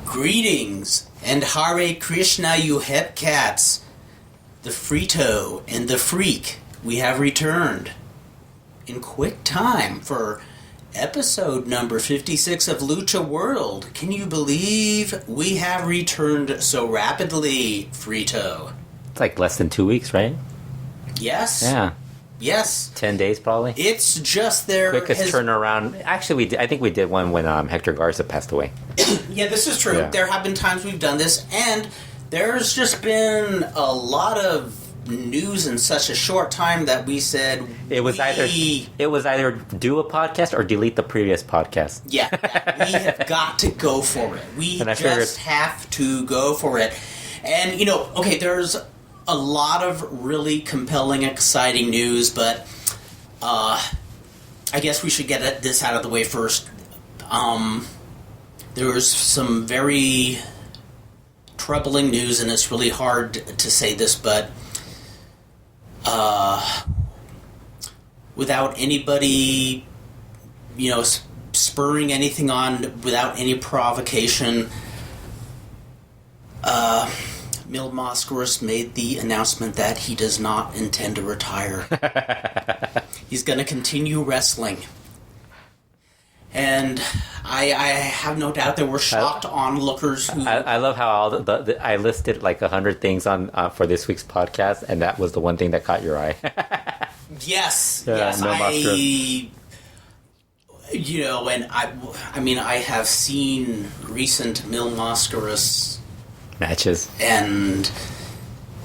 Greetings and Hare Krishna, you hep cats. The Fredo and the Freak, we have returned in quick time for episode number 56 of LuchaWorld. Can you believe we have returned so rapidly, Fredo? It's like less than 2 weeks, right? Yes. Yeah. Yes. 10 days, probably. It's just there. Quickest turnaround. Actually, I think we did one when Hector Garza passed away. Yeah, this is true. Yeah. There have been times we've done this, and there's just been a lot of news in such a short time that we said it was either do a podcast or delete the previous podcast. Yeah, we have got to go for it. We just have to go for it. And, there's a lot of really compelling, exciting news, but I guess we should get this out of the way first. There was some very troubling news, and it's really hard to say this, but without anybody, spurring anything on, without any provocation, Mil Mascaras made the announcement that he does not intend to retire. He's going to continue wrestling. And I have no doubt there were shocked onlookers who... I love how I listed like 100 things on for this week's podcast, and that was the one thing that caught your eye. Yes. Mil Mascaras. And I have seen recent Mil Mascaras matches, and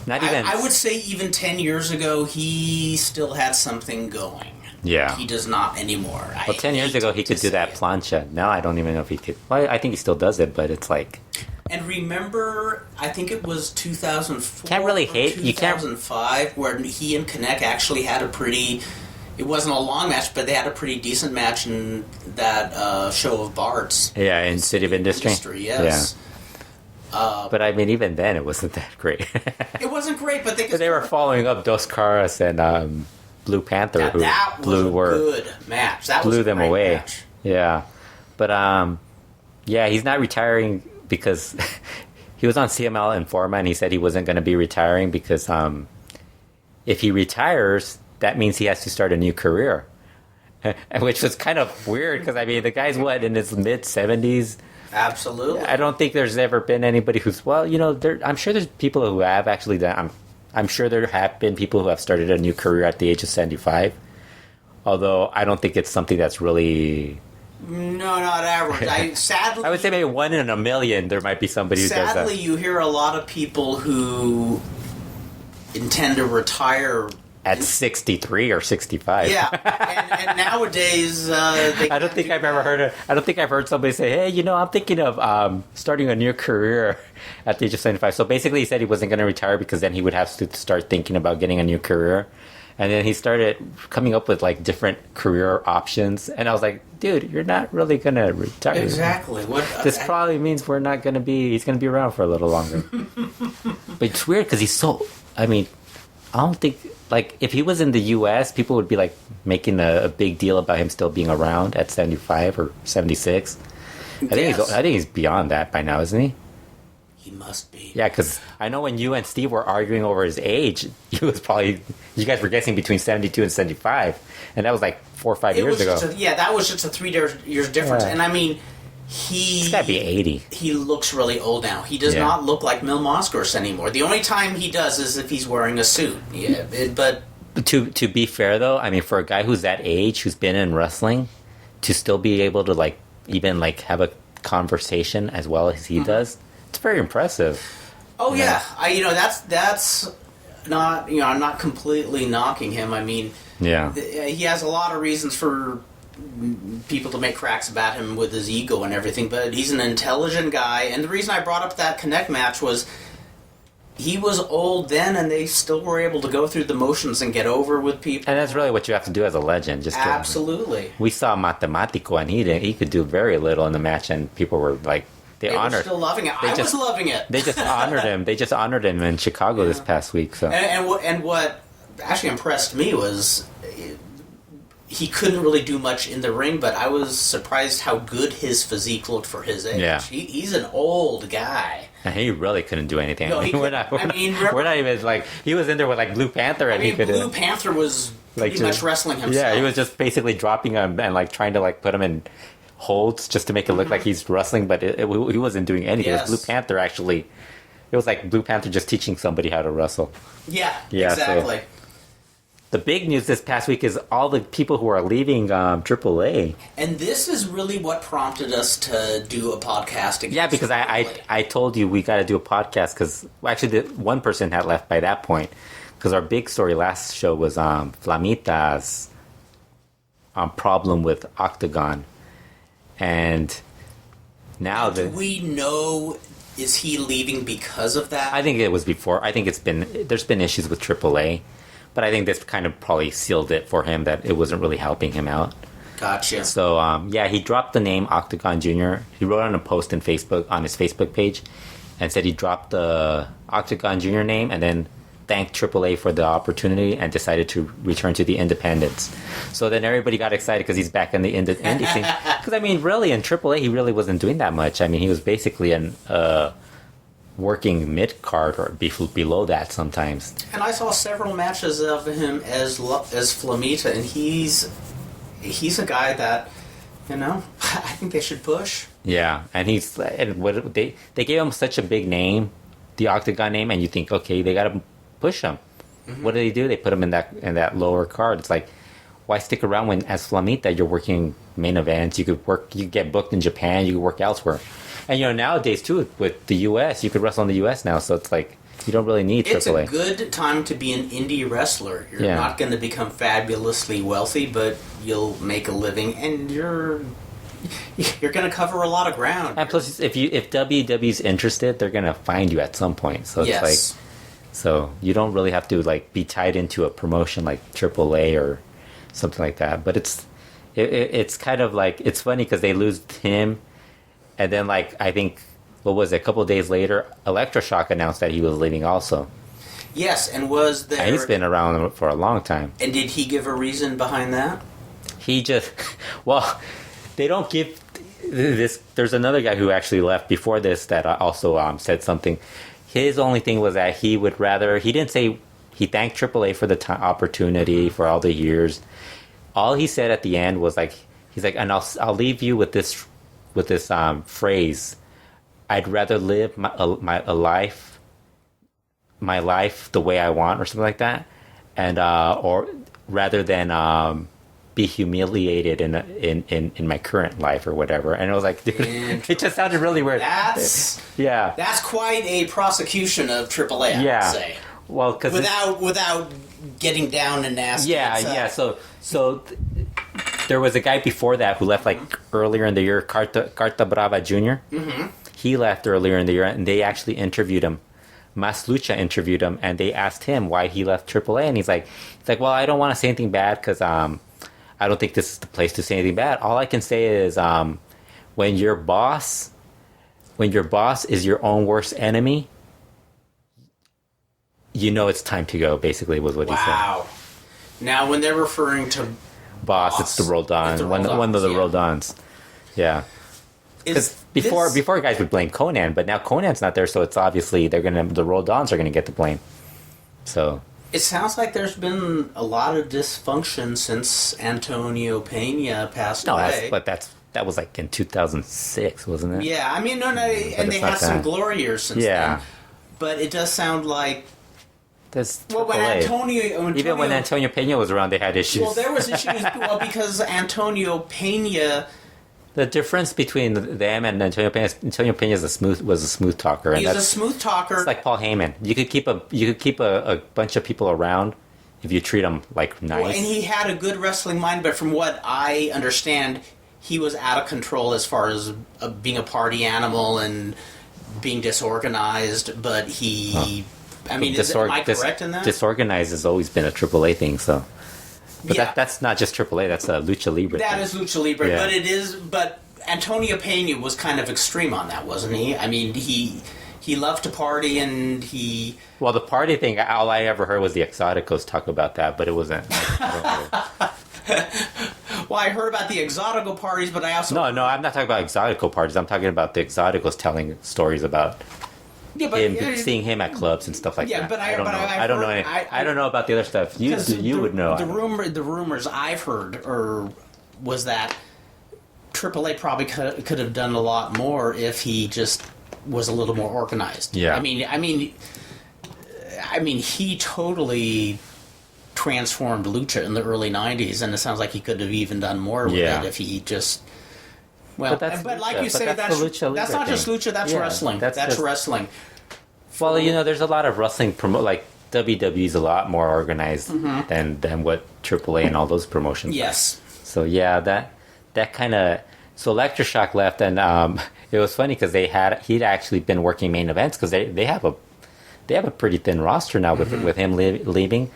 not even. I would say even 10 years ago, he still had something going. Yeah, he does not anymore. Well, 10 years ago, he could do that plancha. Now I don't even know if he could. Well, I think he still does it, but it's like. And remember, I think it was 2004. Can't really hate. 2005, where he and Konnan actually had a pretty. It wasn't a long match, but they had a pretty decent match in that show of Bards. Yeah, in City of Industry. Yes. Yeah. But I mean, even then, it wasn't that great. It wasn't great, but they were following up Dos Caras and Blue Panther, that was a good match. That blew was a them great away. Match. Yeah, but he's not retiring because he was on CML Informa, and he said he wasn't going to be retiring because if he retires, that means he has to start a new career, which was kind of weird because I mean, the guy's in his mid-70s. Absolutely. I don't think there's ever been anybody who's I'm sure there's people who have actually done. I'm sure there have been people who have started a new career at the age of 75. Although I don't think it's something that's really. No, not average. Sadly, I would say maybe 1 in a million there might be somebody who does that. Sadly, you hear a lot of people who intend to retire at 63 or 65. Yeah, and nowadays I don't think I've heard somebody say, "Hey, I'm thinking of starting a new career at the age of 75." So basically, he said he wasn't going to retire because then he would have to start thinking about getting a new career, and then he started coming up with like different career options. And I was like, "Dude, you're not really going to retire." Exactly. This probably means we're not going to be. He's going to be around for a little longer. But it's weird because he's so. I mean, I don't think. Like, if he was in the U.S., people would be, like, making a big deal about him still being around at 75 or 76. I think he's beyond that by now, isn't he? He must be. Yeah, because I know when you and Steve were arguing over his age, you guys were guessing between 72 and 75. And that was, like, 4 or 5 years ago. That was just a 3 years difference. Yeah. And, I mean... He's got to be 80. He looks really old now. He does not look like Mil Mascaras anymore. The only time he does is if he's wearing a suit. Yeah, but to be fair though, I mean, for a guy who's that age, who's been in wrestling, to still be able to like even like have a conversation as well as he does, it's very impressive. Oh yeah, that's not I'm not completely knocking him. I mean, he has a lot of reasons for people to make cracks about him with his ego and everything, but he's an intelligent guy. And the reason I brought up that Konnan match was he was old then, and they still were able to go through the motions and get over with people. And that's really what you have to do as a legend. Just absolutely. We saw Matematico, and he could do very little in the match, and people were like, they were still loving it. I was loving it. They just honored him. They just honored him in Chicago this past week. So and what actually impressed me was he couldn't really do much in the ring, but I was surprised how good his physique looked for his age. Yeah. He's an old guy. And he really couldn't do anything. No, we're not even like, he was in there with like Blue Panther, and he couldn't. Blue Panther was pretty much wrestling himself. Yeah, he was just basically dropping him and like trying to like put him in holds just to make it look like he's wrestling, but he wasn't doing anything. Yes. Blue Panther actually, it was like Blue Panther just teaching somebody how to wrestle. Yeah, exactly. So, the big news this past week is all the people who are leaving AAA. And this is really what prompted us to do a podcast again. Yeah, because I told you we got to do a podcast because actually one person had left by that point. Because our big story last show was Flamita's problem with Octagon. And now do we know, is he leaving because of that? I think it was before. I think there's been issues with AAA. But I think this kind of probably sealed it for him that it wasn't really helping him out. Gotcha. So, he dropped the name Octagon Jr. He wrote on a post on his Facebook page and said he dropped the Octagon Jr. name and then thanked AAA for the opportunity and decided to return to the independents. So then everybody got excited because he's back in the indie scene. Because, I mean, really, in AAA, he really wasn't doing that much. I mean, he was basically an... working mid-card or below that sometimes. And I saw several matches of him as Flamita, and he's a guy that, I think they should push. Yeah, and they gave him such a big name, the Octagon name, and you think, okay, they got to push him. Mm-hmm. What do? They put him in that lower card. It's like, why stick around when as Flamita you're working main events? You could get booked in Japan, you could work elsewhere. And nowadays too, with the U.S., you could wrestle in the U.S. now, so it's like you don't really need AAA. It's a good time to be an indie wrestler. You're not going to become fabulously wealthy, but you'll make a living, and you're going to cover a lot of ground. And plus, if WWE's interested, they're going to find you at some point. So it's like, so you don't really have to like be tied into a promotion like AAA or something like that. But it's kind of like, it's funny because they lose him. And then, like, I think, what was it, a couple of days later, Electroshock announced that he was leaving also. Yes, and was there... And he's been around for a long time. And did he give a reason behind that? He just... Well, they don't give this... There's another guy who actually left before this that also said something. His only thing was that he would rather... He didn't say... He thanked AAA for the opportunity, for all the years. All he said at the end was, like... He's like, and I'll leave you with this phrase, I'd rather live my life the way I want, or something like that, and or rather than be humiliated in my current life or whatever. And it was like, dude, it just sounded really weird. That's quite a prosecution of AAA. I would say. Well, because without getting down and nasty. Yeah. So. There was a guy before that who left like earlier in the year, Carta Brava Jr. Mm-hmm. He left earlier in the year, and they actually interviewed him. Mas Lucha interviewed him, and they asked him why he left AAA, and he's like, well, I don't want to say anything bad because I don't think this is the place to say anything bad. All I can say is when your boss is your own worst enemy, it's time to go. Basically, was what he said. Wow. Now, when they're referring to Boss, it's the Roldans. One of the Roldans. Yeah. Because before guys would blame Konnan, but now Konnan's not there, so it's obviously the Roldans are gonna get the blame. So it sounds like there's been a lot of dysfunction since Antonio Pena passed away. That was like in 2006, wasn't it? Yeah, I mean, no, and they had some glory years since then. But it does sound like. When Antonio Pena was around, they had issues. Well, there was issues. Because Antonio Pena. The difference between them and Antonio Pena was a smooth talker. He's a smooth talker. It's like Paul Heyman. You could keep a bunch of people around if you treat them like nice. Well, and he had a good wrestling mind, but from what I understand, he was out of control as far as being a party animal and being disorganized. But he. I mean, am I correct in that? Disorganized has always been a AAA thing, so. But that's not just AAA, that's a Lucha Libre thing. That is Lucha Libre, but Antonio Pena was kind of extreme on that, wasn't he? I mean, he loved to party, and he... Well, the party thing, all I ever heard was the Exoticos talk about that, but it wasn't... Well, I heard about the Exotico parties, but I also... No, I'm not talking about Exotico parties. I'm talking about the Exoticos telling stories about seeing him at clubs and stuff like that. But I don't know. I don't know about the other stuff. You would know. The rumors I've heard was that AAA probably could have done a lot more if he just was a little more organized. Yeah. I mean, he totally transformed lucha in the early 90s, and it sounds like he could have even done more with it if he just... Well, but like you say, that's not just lucha, that's wrestling. That's wrestling. Well, there's a lot of wrestling like WWE's a lot more organized than what AAA and all those promotions are. So yeah, that kind of... So Electroshock left, and it was funny because he'd actually been working main events because they have a pretty thin roster now with him leaving.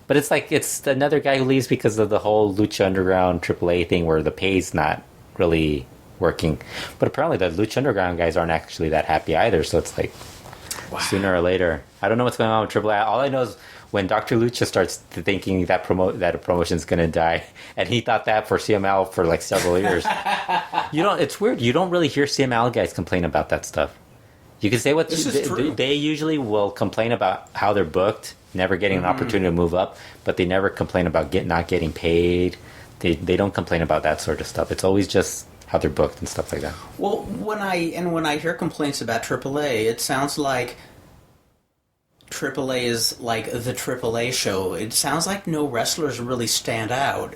But it's another guy who leaves because of the whole Lucha Underground AAA thing where the pay's not really working. But apparently the Lucha Underground guys aren't actually that happy either. So it's like sooner or later. I don't know what's going on with AAA. All I know is when Dr. Lucha starts thinking that a promotion's going to die, and he thought that for CML for like several years. It's weird. You don't really hear CML guys complain about that stuff. You can say what they usually will complain about how they're booked, never getting an opportunity to move up, but they never complain about not getting paid. They don't complain about that sort of stuff. It's always just how they're booked and stuff like that. Well, when I hear complaints about AAA, it sounds like AAA is like the AAA show. It sounds like no wrestlers really stand out.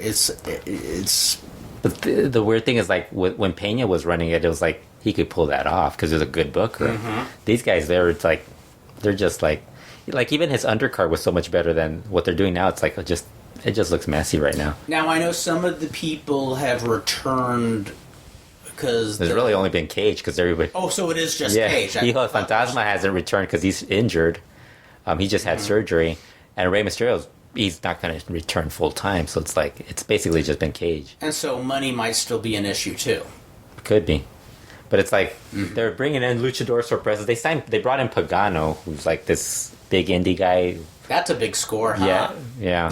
But the weird thing is, like, when Pena was running it, it was like he could pull that off because he was a good booker. These guys, they're just like even his undercard was so much better than what they're doing now. It's like it just looks messy right now. Now I know some of the people have returned because there's really only been Cage because everybody. Oh, so it is just Cage. Hijo del Fantasma hasn't returned because he's injured. He just had surgery, and Rey Mysterio's. He's not going to return full time, so it's basically just been Cage. And so money might still be an issue too. Could be, but it's like they're bringing in Luchador Sorpresas. They brought in Pagano, who's like this big indie guy. That's a big score, huh? Yeah.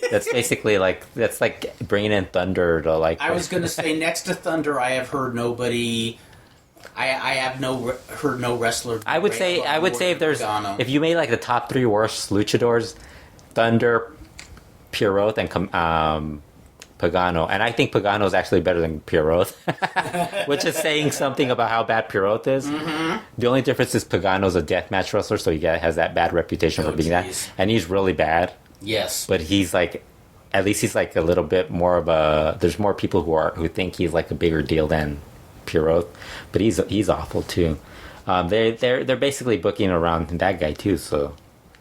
That's basically that's like bringing in Thunder to like. I was going to say next to Thunder, I have heard nobody. I have heard no wrestler. I would say if you made like the top 3 worst luchadors. Thunder, Pierrot, and Pagano. And I think Pagano is actually better than Pierrot, which is saying something about how bad Pierrot is. The only difference is Pagano's a deathmatch wrestler, so he has that bad reputation for being that. And he's really bad. Yes. But he's like, at least he's like a little bit more of a... There's more people who think he's like a bigger deal than Pierrot. But he's awful too. They're basically booking around that guy too, so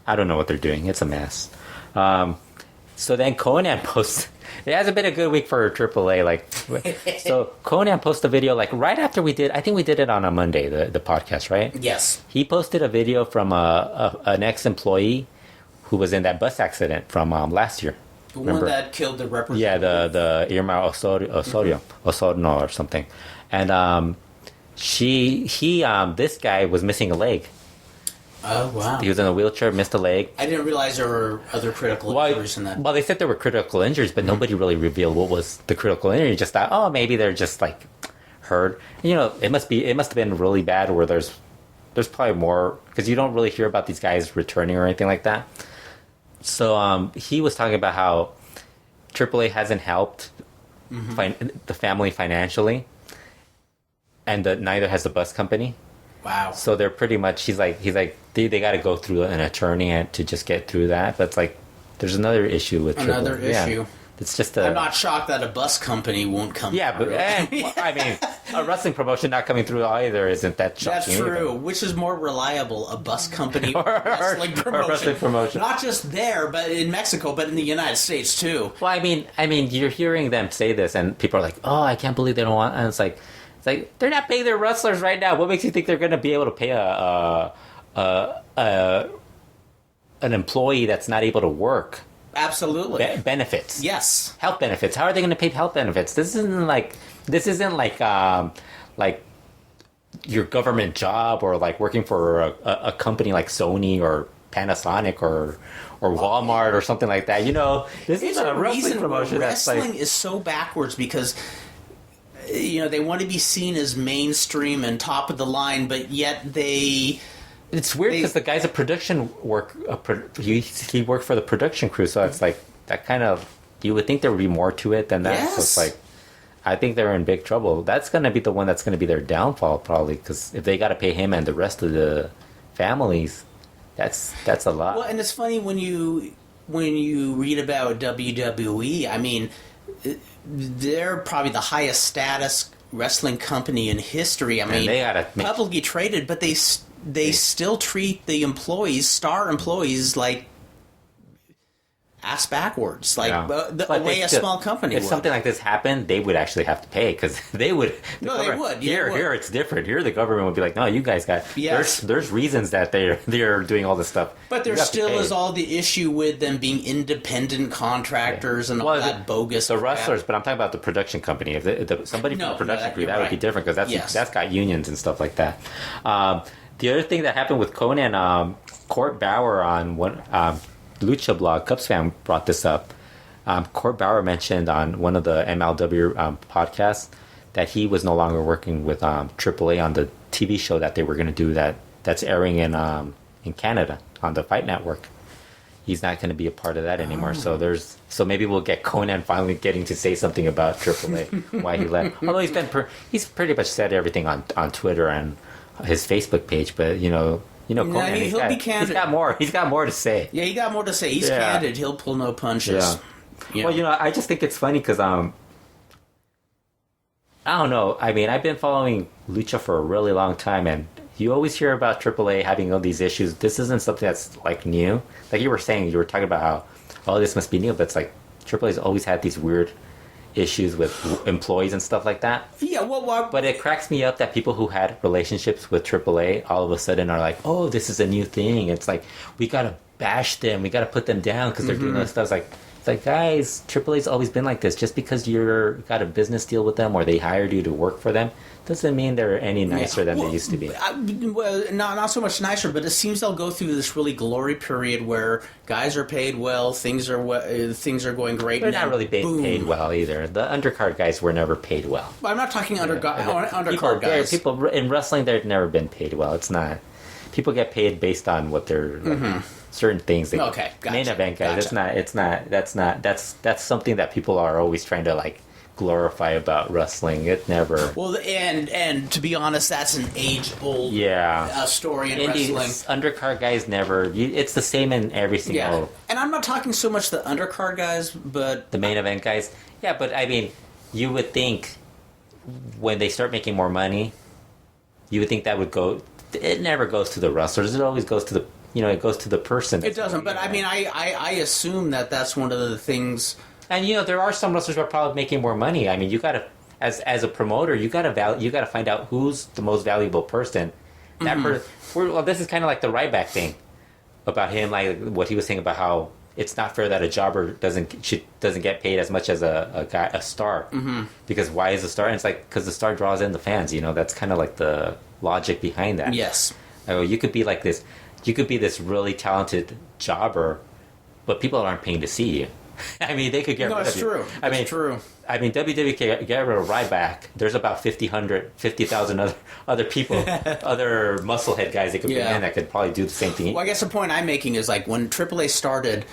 I don't know what they're doing. It's a mess. So then Konnan posts. It hasn't been a good week for AAA. So Konnan posted a video right after we did. I think we did it on a Monday, the podcast, right? Yes. He posted a video from an ex-employee who was in that bus accident from last year. The one that killed the representative. Yeah, the Irma Osorio or something, and this guy was missing a leg. Oh, wow. He was in a wheelchair, missed a leg. I didn't realize there were other critical injuries in that. Well, they said there were critical injuries, but nobody really revealed what was the critical injury. Just thought, maybe they're just like hurt. It must have been really bad where there's probably more, because you don't really hear about these guys returning or anything like that. So he was talking about how AAA hasn't helped the family financially, and neither has the bus company. Wow. So they're pretty much, he's like they got to go through an attorney to just get through that. But it's like there's another issue with another AAA. issue. Yeah. It's just I'm not shocked that a bus company won't come. Yeah, through. But I mean, a wrestling promotion not coming through either isn't that shocking. That's true. Either. Which is more reliable, a bus company or wrestling promotion? Not just there, but in Mexico, but in the United States too. Well, I mean, you're hearing them say this, and people are like, "Oh, I can't believe they don't want." And it's like they're not paying their wrestlers right now. What makes you think they're going to be able to pay an employee that's not able to work? Absolutely. Benefits. Yes. Health benefits. How are they going to pay health benefits? This isn't like your government job or like working for a company like Sony or Panasonic or Walmart or something like that. You know, this is a wrestling promotion. Wrestling is so backwards because, you know, they want to be seen as mainstream and top of the line, but yet It's weird because the guy's a production he worked for the production crew, so it's like that kind of, you would think there would be more to it than that. Yes. So it's like, I think they're in big trouble. That's going to be the one that's going to be their downfall, probably, because if they got to pay him and the rest of the families, that's a lot. Well, and it's funny when you read about WWE. I mean, they're probably the highest status wrestling company in history. I mean, they gotta publicly traded, but they still treat the star employees, like ass backwards, like the way a small company if would. Something like this happened, they would actually have to pay, because they would. They would. Here it's different. Here the government would be like, no, you guys got. Yes. There's reasons that they're doing all this stuff. But there still is all the issue with them being independent contractors and all that bogus. The wrestlers, but I'm talking about the production company. If somebody from the production crew, that would be different, because that's got unions and stuff like that. The other thing that happened with Konnan, Court Bauer on one. Lucha blog, Cubs fan, brought this up. Court Bauer mentioned on one of the MLW podcasts that he was no longer working with AAA on the TV show that they were going to do that's airing in Canada on the Fight Network. He's not going to be a part of that anymore. So maybe we'll get Konnan finally getting to say something about AAA, why he left. Although he's pretty much said everything on Twitter and his Facebook page, but Konnan, he'll be candid. He's got more to say. Yeah, he got more to say. He's candid. He'll pull no punches. Yeah. Well, I just think it's funny because I don't know. I mean, I've been following Lucha for a really long time, and you always hear about AAA having all these issues. This isn't something that's like new. Like you were talking about how, oh, this must be new, but it's like AAA's always had these weird issues with employees and stuff like that. Yeah, well, but it cracks me up that people who had relationships with AAA all of a sudden are like, oh, this is a new thing. It's like, we gotta bash them, we gotta put them down because they're doing this stuff. It's like, guys, AAA's always been like this. Just because you're got a business deal with them or they hired you to work for them doesn't mean they're any nicer than they used to be. Not so much nicer, but it seems they'll go through this really glory period where guys are paid well, things are going great. They're not really paid well either. The undercard guys were never paid well. I'm not talking undercard guys. People in wrestling, they've never been paid well. It's not. People get paid based on what they're certain things. Okay, gotcha. Main event guys. Gotcha. That's something that people are always trying to like glorify about wrestling. It never. Well, and to be honest, that's an age-old story in Indies, wrestling. Undercard guys never. It's the same in every single. Yeah, and I'm not talking so much the undercard guys, but the main event guys. Yeah, but I mean, you would think when they start making more money, you would think that would go. It never goes to the wrestlers. It always goes to the. It goes to the person. It doesn't, but I mean, I assume that's one of the things. And there are some wrestlers who are probably making more money. I mean, you gotta, as a promoter, you gotta find out who's the most valuable person. That well, this is kind of like the Ryback thing about him, like what he was saying about how it's not fair that a jobber doesn't get paid as much as a star. Because why is a star? And it's like because the star draws in the fans. That's kind of like the logic behind that. Yes. You could be like this. You could be this really talented jobber, but people aren't paying to see you. I mean, they could get rid of you. True. It's true. I mean, WWE can get rid of Ryback. There's about 50,000 other people, other musclehead guys they could bring in that could probably do the same thing. Well, I guess the point I'm making is like when AAA started,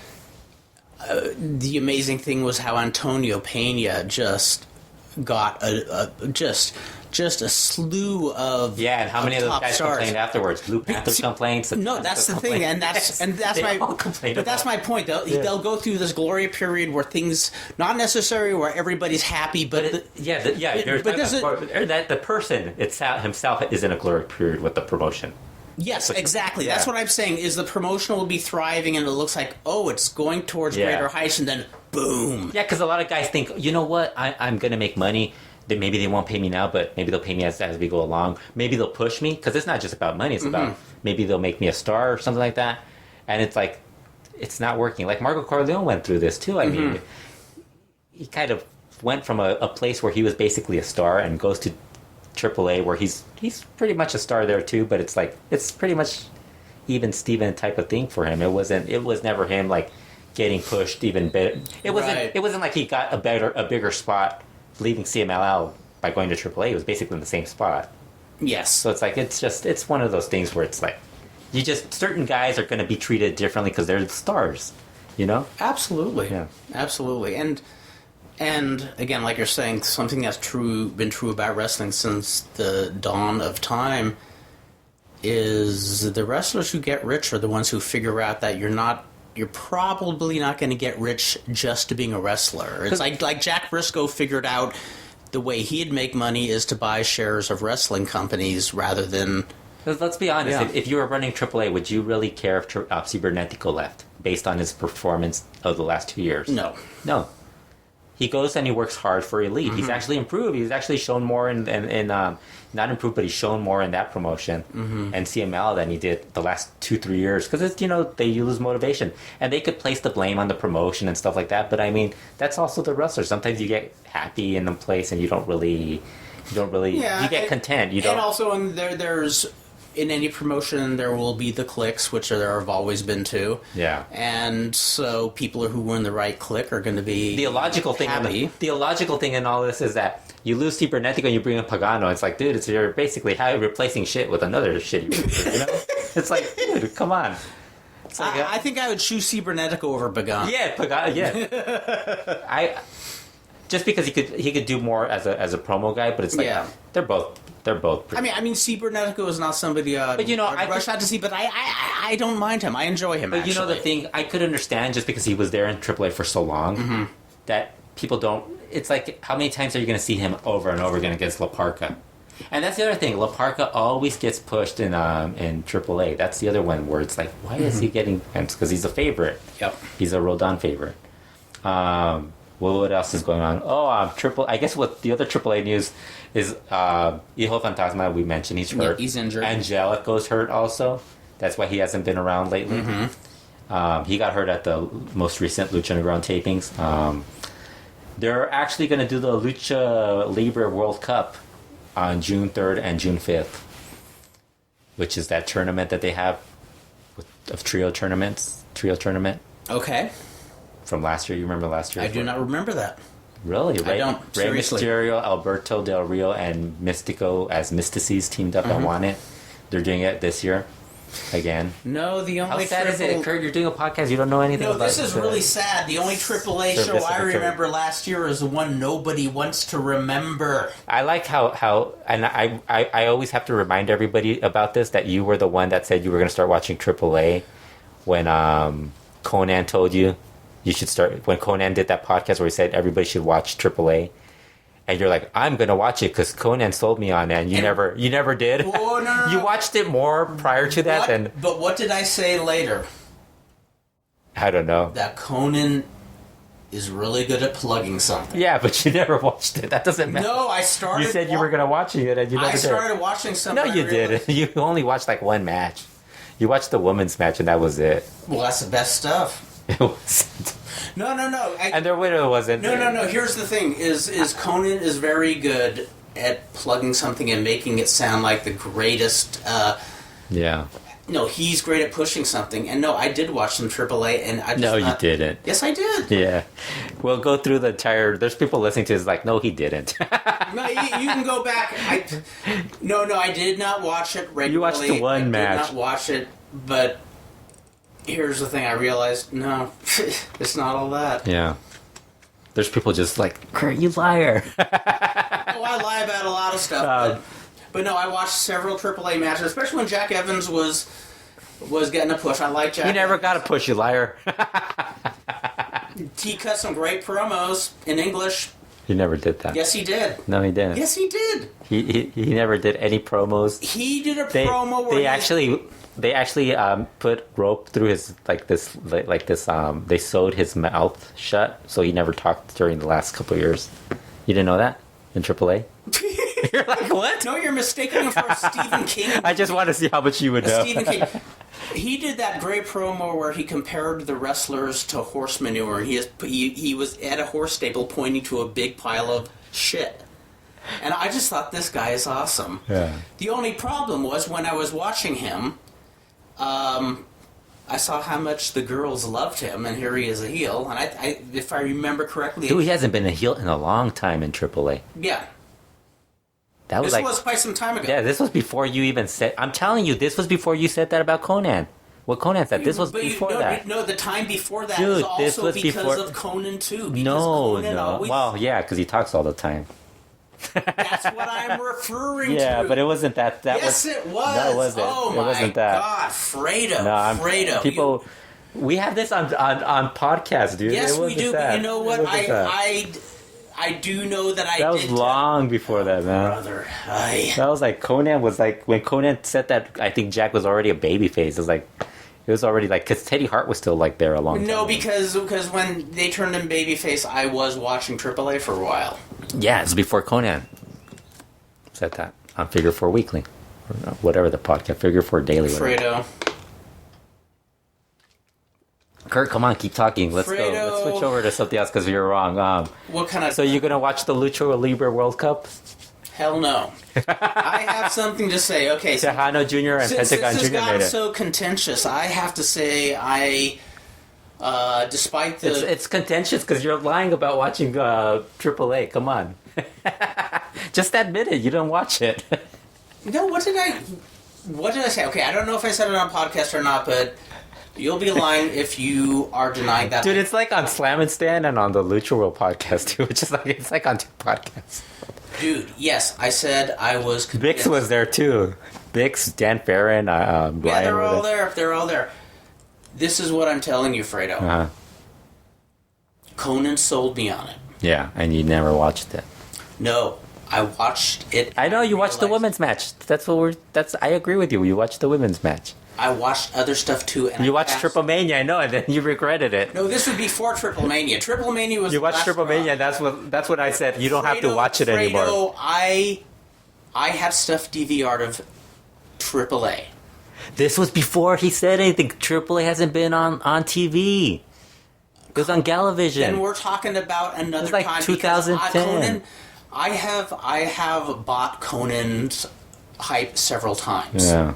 the amazing thing was how Antonio Pena just got just a slew of and how many of those guys stars. complained afterwards? Blue Panthers complaints. No, that's the thing, and that's my point. They'll go through this glory period where things not necessarily where everybody's happy, but the person himself is in a glory period with the promotion. Yes, exactly. That's what I'm saying. Is the promotion will be thriving, and it looks like it's going towards greater heights, and then boom. Yeah, because a lot of guys think, you know what, I'm going to make money. Maybe they won't pay me now, but maybe they'll pay me as we go along. Maybe they'll push me, because it's not just about money. It's about maybe they'll make me a star or something like that. And it's like, it's not working. Like Marco Corleone went through this too. I mean, he kind of went from a place where he was basically a star and goes to AAA where he's pretty much a star there too. But it's like, it's pretty much, even Steven type of thing for him. It was never him like getting pushed even better. It wasn't like he got a bigger spot leaving CMLL by going to AAA. It was basically in the same spot. Yes. So it's like it's one of those things where it's like certain guys are going to be treated differently because they're the stars, you know? Absolutely. Yeah. Absolutely. And again, like you're saying, something that's been true about wrestling since the dawn of time is the wrestlers who get rich are the ones who figure out that you're probably not going to get rich just to being a wrestler. It's like Jack Briscoe figured out the way he'd make money is to buy shares of wrestling companies rather than... Let's be honest. Yeah. If you were running AAA, would you really care if Cibernetico left based on his performance of the last 2 years? No. He goes and he works hard for Elite. Mm-hmm. He's actually improved. He's actually shown more in not improved, but he's shown more in that promotion and CML than he did the last 2-3 years. Because it's they lose motivation, and they could place the blame on the promotion and stuff like that. But I mean, that's also the wrestler. Sometimes you get happy in the place, and you don't really, you get content. You don't. And also, there's. In any promotion, there will be the cliques, which there have always been too. Yeah. And so people who were in the right clique are going to be the illogical thing. The illogical thing in all this is that you lose Cibernetico and you bring in Pagano. It's like, dude, you're basically replacing shit with another shitty wrestler, you know? It's like, dude, come on. It's like, I think I would choose Cibernetico over Pagano. Yeah, Pagano. Yeah. Just because he could do more as a promo guy, but it's like they're both pretty. I mean, Cibernetico is not somebody but I rush out to see, but I don't mind him. I enjoy him. But actually. You know the thing, I could understand just because he was there in AAA for so long that people don't. It's like, how many times are you going to see him over and over again against La Parca? And that's the other thing. La Parca always gets pushed in AAA. That's the other one where it's like, why is he getting? Because he's a favorite. Yep. He's a Rodon favorite. What else is going on? I guess what the other AAA news is Hijo del Fantasma, we mentioned he's hurt. Yeah, he's injured. Angelico's hurt also. That's why he hasn't been around lately. He got hurt at the most recent Lucha Underground tapings. They're actually going to do the Lucha Libre World Cup on June 3rd and June 5th, which is that tournament that they have of trio tournament. Okay. From last year. You remember last year? I do not remember that. Really? I don't. Rey Seriously. Mysterio, Alberto Del Rio, and Mystico as Mystices teamed up and won it. They're doing it this year. Again. No, the only... How sad is it, Kurt? You're doing a podcast. You don't know anything about this is really sad. The only AAA show I remember last year is the one nobody wants to remember. I like how and I always have to remind everybody about this, that you were the one that said you were going to start watching AAA when Konnan told you should start. When Konnan did that podcast where he said everybody should watch AAA. And you're like, I'm gonna watch it because Konnan sold me on it, and you never did. Oh, no. You watched it more prior to that But what did I say later? I don't know. That Konnan is really good at plugging something. Yeah, but you never watched it. That doesn't matter. No, I started... You said you were gonna watch it, and you never did. I started watching something. No, you didn't. You only watched like one match. You watched the women's match, and that was it. Well, that's the best stuff. It wasn't. No. And their widow wasn't. No. Here's the thing: is Konnan is very good at plugging something and making it sound like the greatest. Yeah. No, he's great at pushing something. And no, I did watch some AAA, and I just you didn't. Yes, I did. Yeah. We'll go through the entire... There's people listening to this like, no, he didn't. No, you can go back. No, I did not watch it regularly. You watched the one match. I did not watch it, but... Here's the thing, I realized, no, it's not all that. Yeah. There's people just like, Kurt, you liar. I lie about a lot of stuff. But no, I watched several AAA matches, especially when Jack Evans was getting a push. I like Jack Evans. Never got a push, you liar. He cut some great promos in English. He never did that. Yes, he did. No, he didn't. Yes, he did. He never did any promos. He did a promo where They actually put rope through his they sewed his mouth shut so he never talked during the last couple of years. You didn't know that in AAA? You're like, what? No, you're mistaking him for Stephen King. I just want to see how much you would know. Stephen King. He did that great promo where he compared the wrestlers to horse manure. He was at a horse stable pointing to a big pile of shit. And I just thought, this guy is awesome. Yeah. The only problem was when I was watching him, I saw how much the girls loved him, and here he is a heel. And I if I remember correctly... Dude, he hasn't been a heel in a long time in AAA. Yeah. This was quite some time ago. Yeah, this was before you even said... I'm telling you, this was before you said that about Konnan. What Konnan said. This was before that. No, the time before that Dude, is also this was because of Konnan, too. No. Well, yeah, because he talks all the time. That's what I'm referring to. Yeah, but it wasn't that. Yes, it was. That wasn't. Oh, it wasn't that. God, Fredo. No, Fredo. People... We have this on podcasts, dude. Yes, we do, that. but you know what? I do know that I That did... was long before that, man. Brother, That was like, Konnan was like... When Konnan said that, I think Jack was already a babyface. It was like... It was already like... Because Teddy Hart was still like there a long time. No, because when they turned him babyface, I was watching AAA for a while. Yeah, it was before Konnan said that on Figure 4 Weekly. Or whatever the podcast... Figure 4 Daily. Fredo. Kurt, come on, keep talking. Let's Fredo. go. Let's switch over to something else because you're wrong. What kind of... So you're going to watch the Lucha Libre World Cup? Hell no. I have something to say. Okay, so... Tejano Jr. and Pentagon Jr. Since made it. so contentious, I have to say despite the... It's contentious because you're lying about watching AAA. Come on. Just admit it. You don't watch it. No, what did I say? Okay, I don't know if I said it on podcast or not, but... You'll be lying if you are denying that. Dude, it's like on Slam and Stand and on the LuchaWorld podcast, too. It's like on two podcasts. Dude, yes, I said I was convinced. Bix was there, too. Bix, Dan Farron, Brian. Yeah, they're all there. They're all there. This is what I'm telling you, Fredo. Uh-huh. Konnan sold me on it. Yeah, and you never watched it. No, I watched it. I know, you watched the women's match. I agree with you. You watched the women's match. I watched other stuff too. And you watched Triple Mania, I know, and then you regretted it. No, this would be before Triple Mania. Triple Mania was... You watched Triple Mania, that's what I said. You don't have to watch it anymore. Fredo, I have stuff DVR'd of AAA. This was before he said anything. AAA hasn't been on TV. It was on Galavision. And we're talking about another time. It was like 2010. I have bought Konnan's hype several times. Yeah.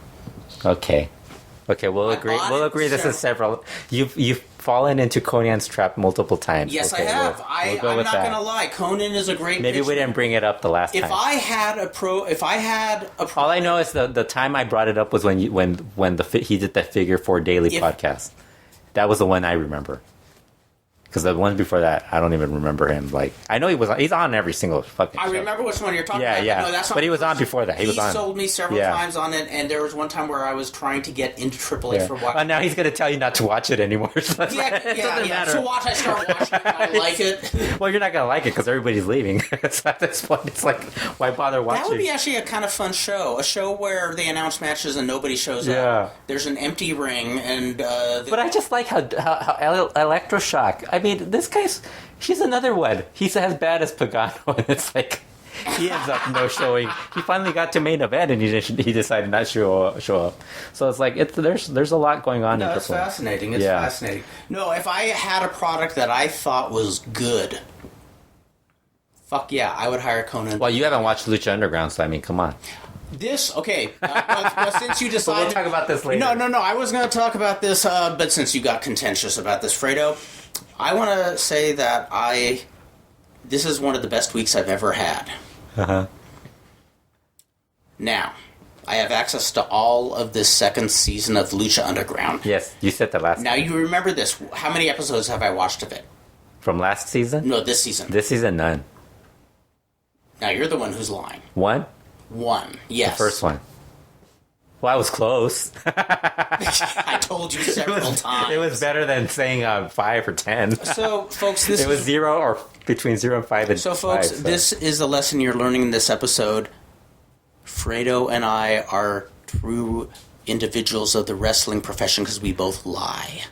Okay, we'll agree. This is several. You've fallen into Konnan's trap multiple times. Yes, okay, I have. I'm not going to lie. Konnan is a great. Maybe pitcher. We didn't bring it up the last time. If I had a pro, all I know is the time I brought it up was when he did that Figure 4 Daily podcast. That was the one I remember. Because the one before that, I don't even remember him. Like, I know he's on every single fucking show. I remember which one you're talking about. Yeah, no, that's not but he was on before that. He was on. sold me several times on it, and there was one time where I was trying to get into AAA for watching. Now he's going to tell you not to watch it anymore. So yeah. So watch, I start watching it, I like it. Well, you're not going to like it because everybody's leaving. So at this point, it's like, why bother watching? That would be actually a kind of fun show. A show where they announce matches and nobody shows up. There's an empty ring, and... But I just like how Electroshock... I mean, this guy's... She's another one. He's as bad as Pagano, and it's like he ends up no showing. He finally got to main event, and he decided not to show up. So it's like there's a lot going on. No, it's fascinating. It's fascinating. No, if I had a product that I thought was good, fuck yeah, I would hire Konnan. Well, you haven't watched Lucha Underground, so I mean, come on. Since you decided... We'll talk about this later. No, I was going to talk about this, but since you got contentious about this, Fredo, I want to say that this is one of the best weeks I've ever had. Uh-huh. Now, I have access to all of this second season of Lucha Underground. Yes, you said that last time. Now, you remember this. How many episodes have I watched of it? From last season? No, this season. This season, none. Now, you're the one who's lying. One, yes. The first one. Well, I was close. I told you several times. It was better than saying 5 or 10. So, folks, it was 0 or between 0 and 5 and So, folks, 5, this is the lesson you're learning in this episode. Fredo and I are true individuals of the wrestling profession because we both lie.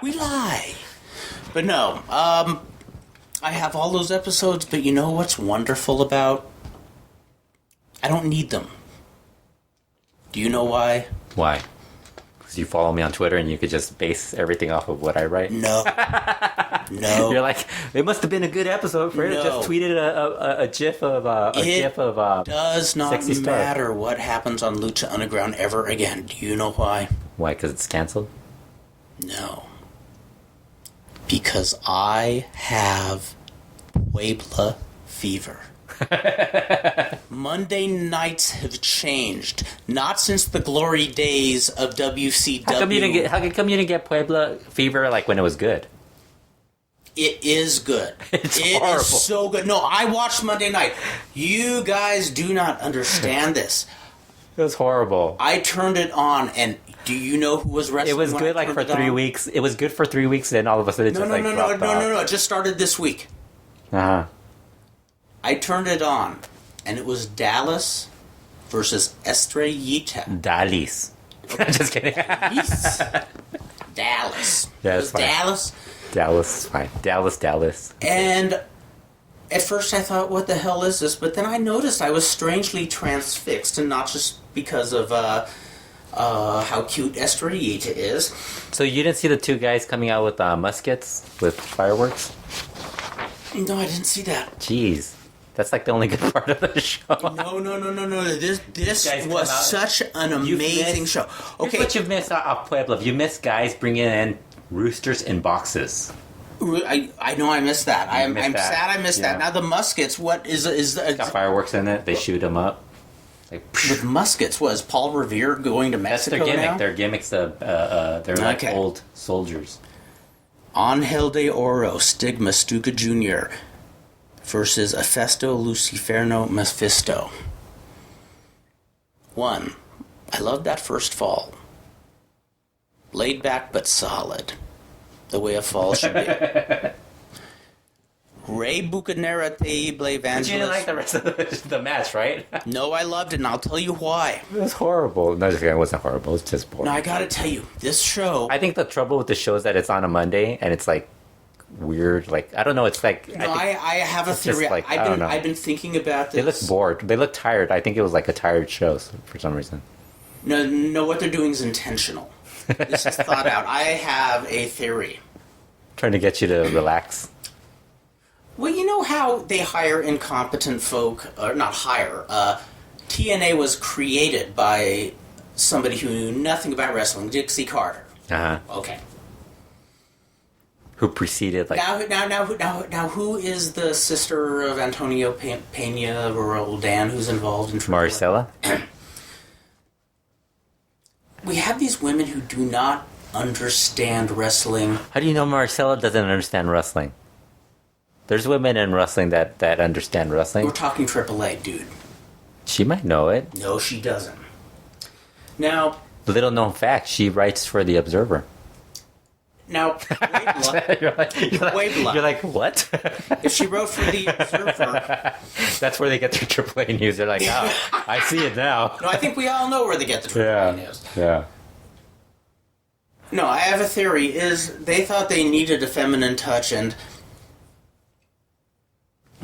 We lie. But no, I have all those episodes, but you know what's wonderful about? I don't need them. Do you know why? Why? Because you follow me on Twitter and you could just base everything off of what I write? No. No. You're like, it must have been a good episode. Fredo just tweeted a gif of It does not matter what happens on Lucha Underground ever again. Do you know why? Why? Because it's canceled? No. Because I have Puebla fever. Monday nights have changed. Not since the glory days of WCW. How come you didn't get Puebla fever like when it was good? It is good. It horrible. is so good. No, I watched Monday night. You guys do not understand this. It was horrible. I turned it on, and do you know who was wrestling? It was good like for 3 weeks. It was good for 3 weeks, then all of a sudden it dropped off. It just started this week. Uh-huh. I turned it on, and it was Dallas versus Estrellita. Dallas. Just kidding. Dallas. Yeah, it was fine. Dallas. Dallas is fine. Dallas. And at first I thought, what the hell is this? But then I noticed I was strangely transfixed, and not just because of how cute Estrellita is. So you didn't see the two guys coming out with muskets with fireworks? No, I didn't see that. Jeez. That's like the only good part of the show. No. This was such an amazing show. Okay. Here's what you've missed off Puebla. You missed guys bringing in roosters in boxes. I know I missed that. I'm sad I missed that. Now the muskets, what is it's got fireworks in it. They shoot them up. Like, with muskets, was Paul Revere going to Mexico? That's their gimmick. Now? Their gimmicks. They're like old soldiers. Angel de Oro, Stigma Stuka Jr. versus Hefesto Luciferno Mephisto. 1. I love that first fall. Laid back but solid. The way a fall should be. Rey Bucanera Teible Evangelist. But you didn't like the rest of the match, right? No, I loved it, and I'll tell you why. It was horrible. No, it wasn't horrible. It was just boring. No, I gotta tell you, this show... I think the trouble with the show is that it's on a Monday, and it's like weird. Like, I don't know. It's like... No, I have a theory. Like, I've been thinking about this. They look bored. They look tired. I think it was like a tired show for some reason. No, what they're doing is intentional. This is thought out. I have a theory. Trying to get you to relax. Well, you know how they hire incompetent folk, or not hire. TNA was created by somebody who knew nothing about wrestling, Dixie Carter. Uh-huh. Okay. Who preceded, like... Now, who is the sister of Antonio Peña Roldan who's involved in... Maricela? We have these women who do not understand wrestling. How do you know Maricela doesn't understand wrestling? There's women in wrestling that understand wrestling. We're talking AAA, dude. She might know it. No, she doesn't. Now... Little known fact, she writes for The Observer. Now, Puebla. You're like, what? If she wrote for The Observer... That's where they get their AAA news. They're like, oh, I see it now. No, I think we all know where they get the AAA news. Yeah. No, I have a theory, is they thought they needed a feminine touch, and...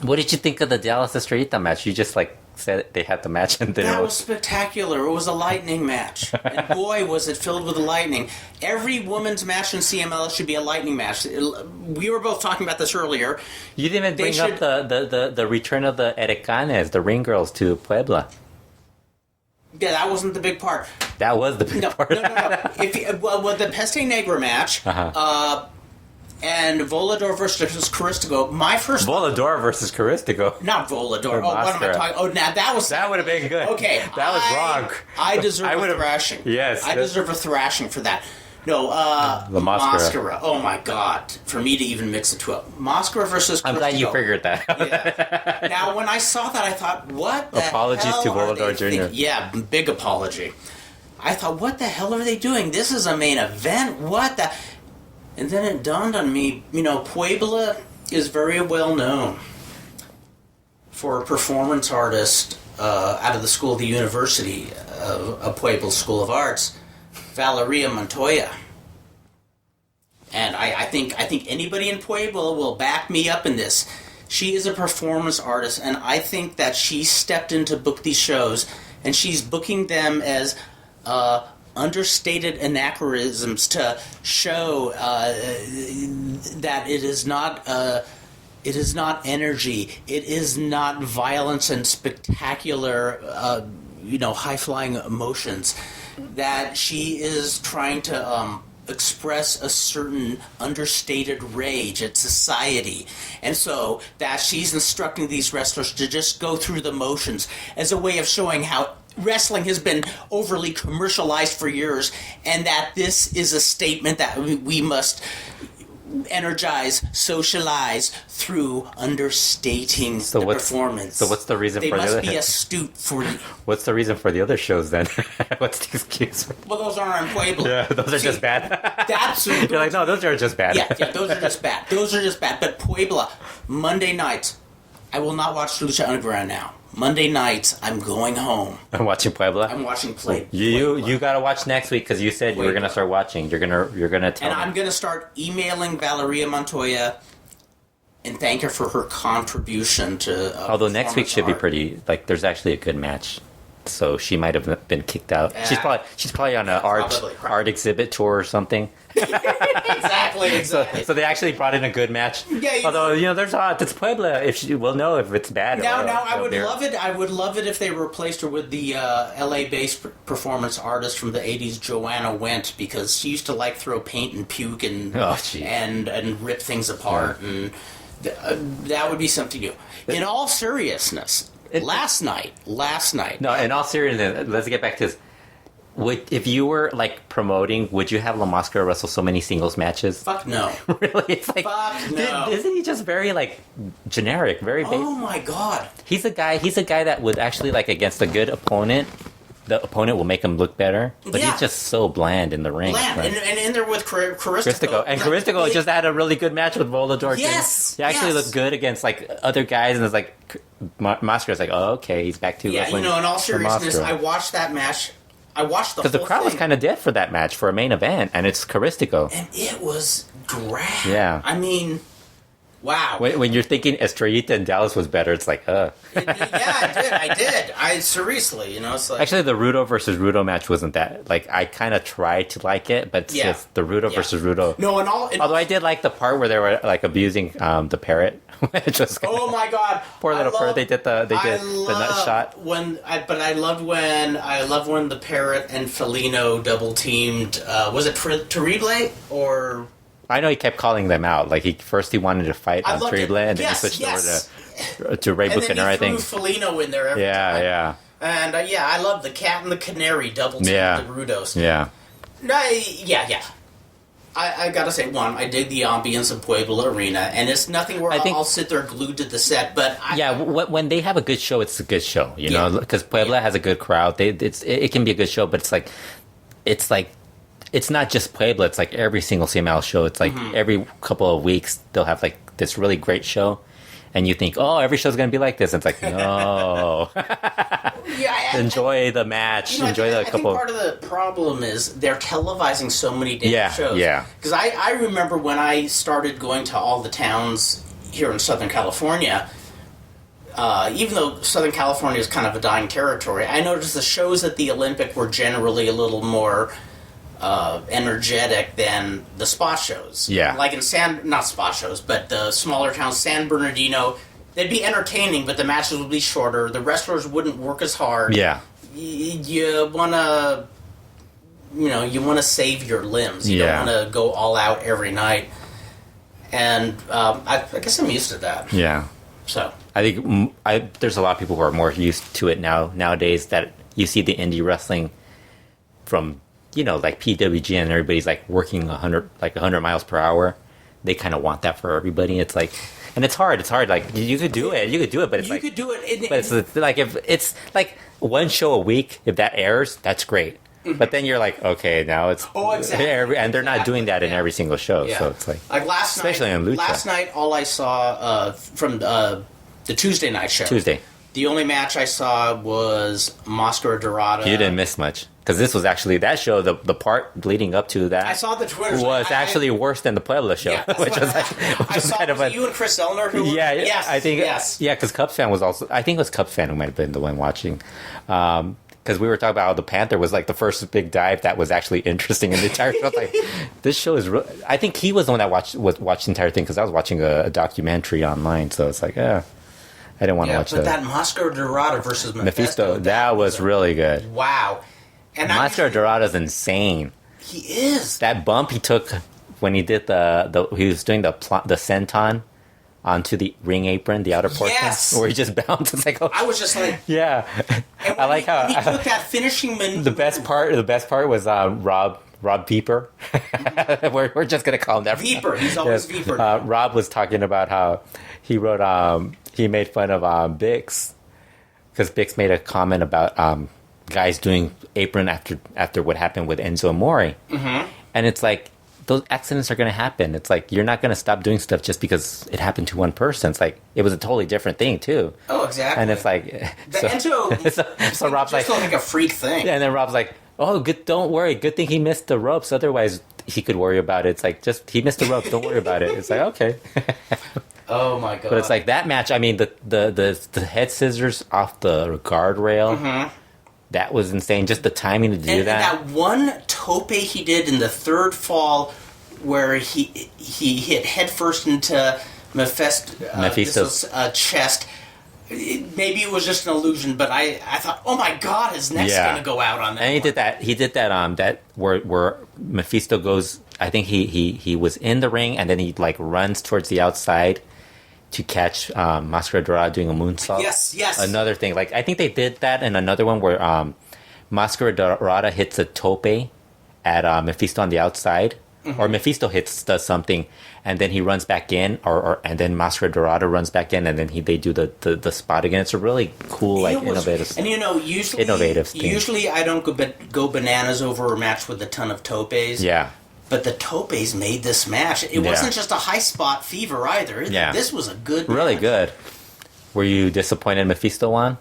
What did you think of the Dallas Estrellita match? You just, like, said they had the match and then... That was spectacular. It was a lightning match. And boy, was it filled with lightning. Every woman's match in CMLS should be a lightning match. We were both talking about this earlier. You didn't even bring up the return of the Erecanes, the ring girls, to Puebla. Yeah, that wasn't the big part. That was the big part. No. The Peste Negra match... and Volador versus Caristigo. Volador versus Caristigo. Not Volador. Oh, what am I talking? Oh, now that would have been good. Okay, that was wrong. I deserve a thrashing. Yes, I deserve a thrashing for that. No, the Mascara. Oh my God! For me to even mix the two up, Mascara versus Caristigo. I'm glad you figured that. Yeah. Now, when I saw that, I thought, "What the Apologies hell to are Volador they Jr. Yeah, big apology. I thought, "What the hell are they doing? This is a main event. What the?" And then it dawned on me, Puebla is very well known for a performance artist out of the school of the University of Puebla School of Arts, Valeria Montoya. And I think anybody in Puebla will back me up in this. She is a performance artist, and I think that she stepped in to book these shows, and she's booking them as... understated anachronisms to show that it is not energy, it is not violence and spectacular, high-flying emotions. that she is trying to express a certain understated rage at society. And so that she's instructing these wrestlers to just go through the motions as a way of showing how wrestling has been overly commercialized for years, and that this is a statement that we must energize, socialize through understating the performance. So what's the reason they for the must other? be astute for. What's the reason for the other shows then? What's the excuse? Well, those aren't on Puebla. Yeah, those are just bad. That's You're like, no, those are just bad. Yeah, those are just bad. Those are just bad. But Puebla, Monday nights, I will not watch Lucha Underground now. Monday nights, I'm going home. I'm watching Puebla. I'm watching Puebla. You gotta watch next week because you said you were gonna start watching. You're gonna tell. And I'm gonna start emailing Valeria Montoya and thank her for her contribution to. Although next week should be pretty. Like, there's actually a good match, so she might have been kicked out. She's probably on an art exhibit tour or something. Exactly. So they actually brought in a good match. Yeah. Although there's it's Puebla. We'll know if it's bad. Now I would love it. I would love it if they replaced her with the LA-based performance artist from the '80s, Joanna Went, because she used to throw paint and puke and rip things apart, and that would be something new. In all seriousness, last night. No, in all seriousness, let's get back to this. If you were promoting, would you have La Mascara wrestle so many singles matches? Fuck no. Really? It's fuck no. Isn't he just very generic, very basic? Oh my god. He's a guy that would actually against a good opponent, the opponent will make him look better. But he's just so bland in the ring. Bland. And in there with Caristico. And Caristico just had a really good match with Volador. Yes. He actually looked good against other guys, and it's Mascara's oh, okay, he's back to in all seriousness, I watched that match. I watched the whole thing. Because the crowd was kind of dead for that match for a main event, and it's Caristico. And it was great. Yeah. I mean, wow. When you're thinking Estrellita and Dallas was better, it's Yeah, I did. Seriously, it's Actually, the Rudo versus Rudo match wasn't that. I kind of tried to like it, but it's just the Rudo versus Rudo. No, although I did like the part where they were abusing the parrot. Oh my god! Poor little parrot. They did the nut shot. I love when the parrot and Felino double teamed. Was it Terrible or? I know he kept calling them out. He wanted to fight on Terrible, and then he switched over to Ray Buchanan, I think. And then he threw Felino in there every time. Yeah. And I love the cat and the canary double team the Rudos. Yeah. Yeah. I gotta say, I dig the ambience of Puebla Arena, and it's nothing where I'll sit there glued to the set, but when they have a good show, it's a good show, know, because Puebla has a good crowd. It can be a good show, but it's not just Puebla, it's every single CML show. It's every couple of weeks, they'll have this really great show, and you think, oh, every show's going to be like this. And it's no. Enjoy the match. I think part of the problem is they're televising so many damn shows. Yeah. Because I remember when I started going to all the towns here in Southern California, even though Southern California is kind of a dying territory, I noticed the shows at the Olympic were generally a little more energetic than the spot shows. Yeah. Not spot shows, but the smaller towns, San Bernardino, they'd be entertaining, but the matches would be shorter. The wrestlers wouldn't work as hard. Yeah. You wanna save your limbs. You don't want to go all out every night. And I guess I'm used to that. Yeah. So I think there's a lot of people who are more used to it nowadays, that you see the indie wrestling from PWG, and everybody's working 100 miles per hour. They kind of want that for everybody. It's and it's hard. You could do it, but it's you could do it. But it's if it's one show a week, if that airs, that's great. Mm-hmm. But then you're okay, now it's exactly. And they're not doing that in every single show. Yeah. So it's last especially night, on Lucha. Last night, all I saw from the Tuesday night show. The only match I saw was Mascara Dorada. You didn't miss much. Because this was actually, that show, the part leading up to that, I saw the Twitter, was actually worse than the Puebla show. Yeah, which was kind of you and Chris Elner who I think, because Cubs fan was also, I think it was Cubs fan who might have been the one watching. Because we were talking about how the Panther was the first big dive that was actually interesting in the entire show. This show is real. I think he was the one that watched the entire thing, because I was watching a documentary online. So it's I didn't want to watch that. But that Mascara Dorada versus Mephisto, that was really good. Wow. And Mascara Dorada's insane. He is. That bump he took when he did he was doing the senton onto the ring apron, the outer portion, where he just bounced. It's like, I was just like, yeah. I like how he took that finishing maneuver. The best part was Rob Peeper. we're just gonna call him that. Veeper. He's always Veeper. Rob was talking about how he wrote he made fun of Bix because Bix made a comment about guys doing apron after what happened with Enzo Amore, and it's like, those accidents are going to happen. It's like, you're not going to stop doing stuff just because it happened to one person. It's like, it was a totally different thing too. Oh, exactly. And it's like, so Rob's like, like a freak thing. Yeah, and then Rob's like, oh, good, don't worry. Good thing he missed the ropes. Otherwise, he could worry about it. It's like, just, he missed the ropes. Don't worry about it. It's like, okay. Oh my God. But it's like that match. I mean, the head scissors off the guardrail. That was insane. Just the timing to do that. And that one tope he did in the third fall, where he hit headfirst into Mephisto's chest. Maybe it was just an illusion, but I thought, oh my God, his neck's gonna go out on that. And he did that. That where Mephisto goes. I think he was in the ring, and then he like runs towards the outside to catch Mascara Dorada doing a moonsault. Yes. Another thing, like I think they did that in another one where Mascara Dorada hits a tope at Mephisto on the outside, or Mephisto does something, and then he runs back in, and then Mascara Dorada runs back in, and then they do the spot again. It's a really cool, innovative. And usually I don't go bananas over a match with a ton of topes. Yeah. But the topes made this match. It wasn't just a high spot fever either. This was a good match. Really good. Were you disappointed Mephisto won?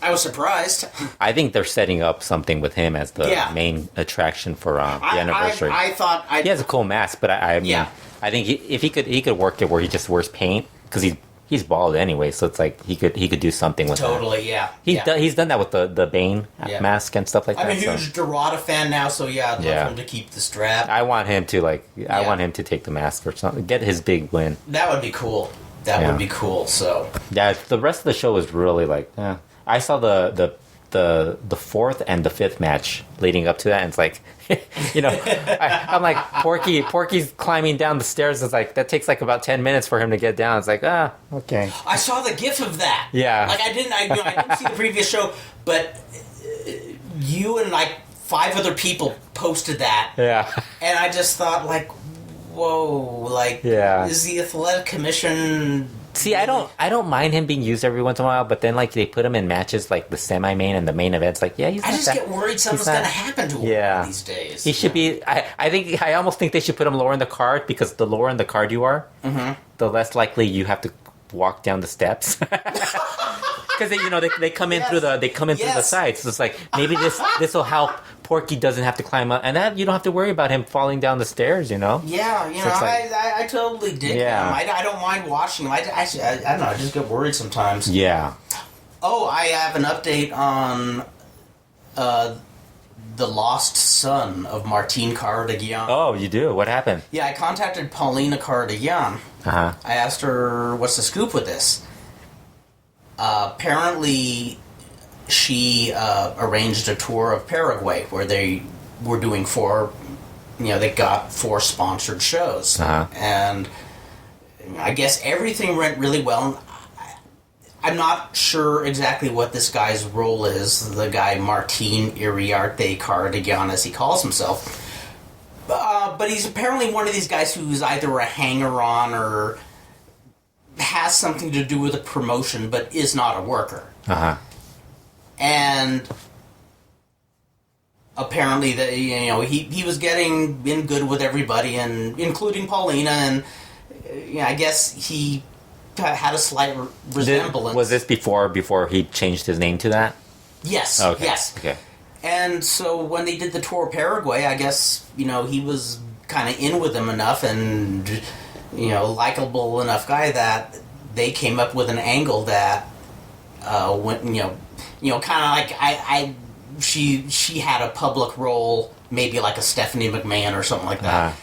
I was surprised. I think they're setting up something with him as the main attraction for the anniversary. I thought he has a cool mask, but I mean, I think if he could work it where he just wears paint, because he's bald anyway, so it's like he could do something with that. He's done that with the Bane mask and stuff like that. I'm a huge Dorada fan now, so I'd love him to keep the strap. I want him to I want him to take the mask or something, get his big win. That would be cool. Would be cool. So the rest of the show was really I saw the fourth and the fifth match leading up to that, and it's like, I'm like, Porky's climbing down the stairs. It's like, that takes about 10 minutes for him to get down. It's like, okay. I saw the gif of that. Yeah. Like I didn't see the previous show, but you and 5 other people posted that. Yeah. And I just thought whoa, is the Athletic Commission... See, I don't mind him being used every once in a while, but then they put him in matches like the semi-main and the main events. He's I just get worried something's going to happen to him these days. He should be. I almost think they should put him lower in the card, because the lower in the card you are, the less likely you have to walk down the steps. Because they come in through the through the sides. So it's like, maybe this will help. Porky doesn't have to climb up, and that you don't have to worry about him falling down the stairs. Yeah, I totally dig him. I don't mind watching him. I don't know. I just get worried sometimes. Yeah. Oh, I have an update on the lost son of Martin Karadagian. Oh, you do? What happened? Yeah, I contacted Paulina Karadagian. I asked her, what's the scoop with this? Apparently, she arranged a tour of Paraguay where they were doing 4, they got 4 sponsored shows. And I guess everything went really well. I'm not sure exactly what this guy's role is, the guy Martin Iriarte Karadagian, as he calls himself. But he's apparently one of these guys who's either a hanger-on or has something to do with a promotion, but is not a worker. And apparently, he was getting in good with everybody, and including Paulina, and I guess he had a slight resemblance. Was this before he changed his name to that? Yes. Okay. Yes. Okay. And so when they did the tour of Paraguay, I guess he was kind of in with them enough, and likable enough guy that they came up with an angle that went kind of she had a public role, maybe like a Stephanie McMahon or something like that.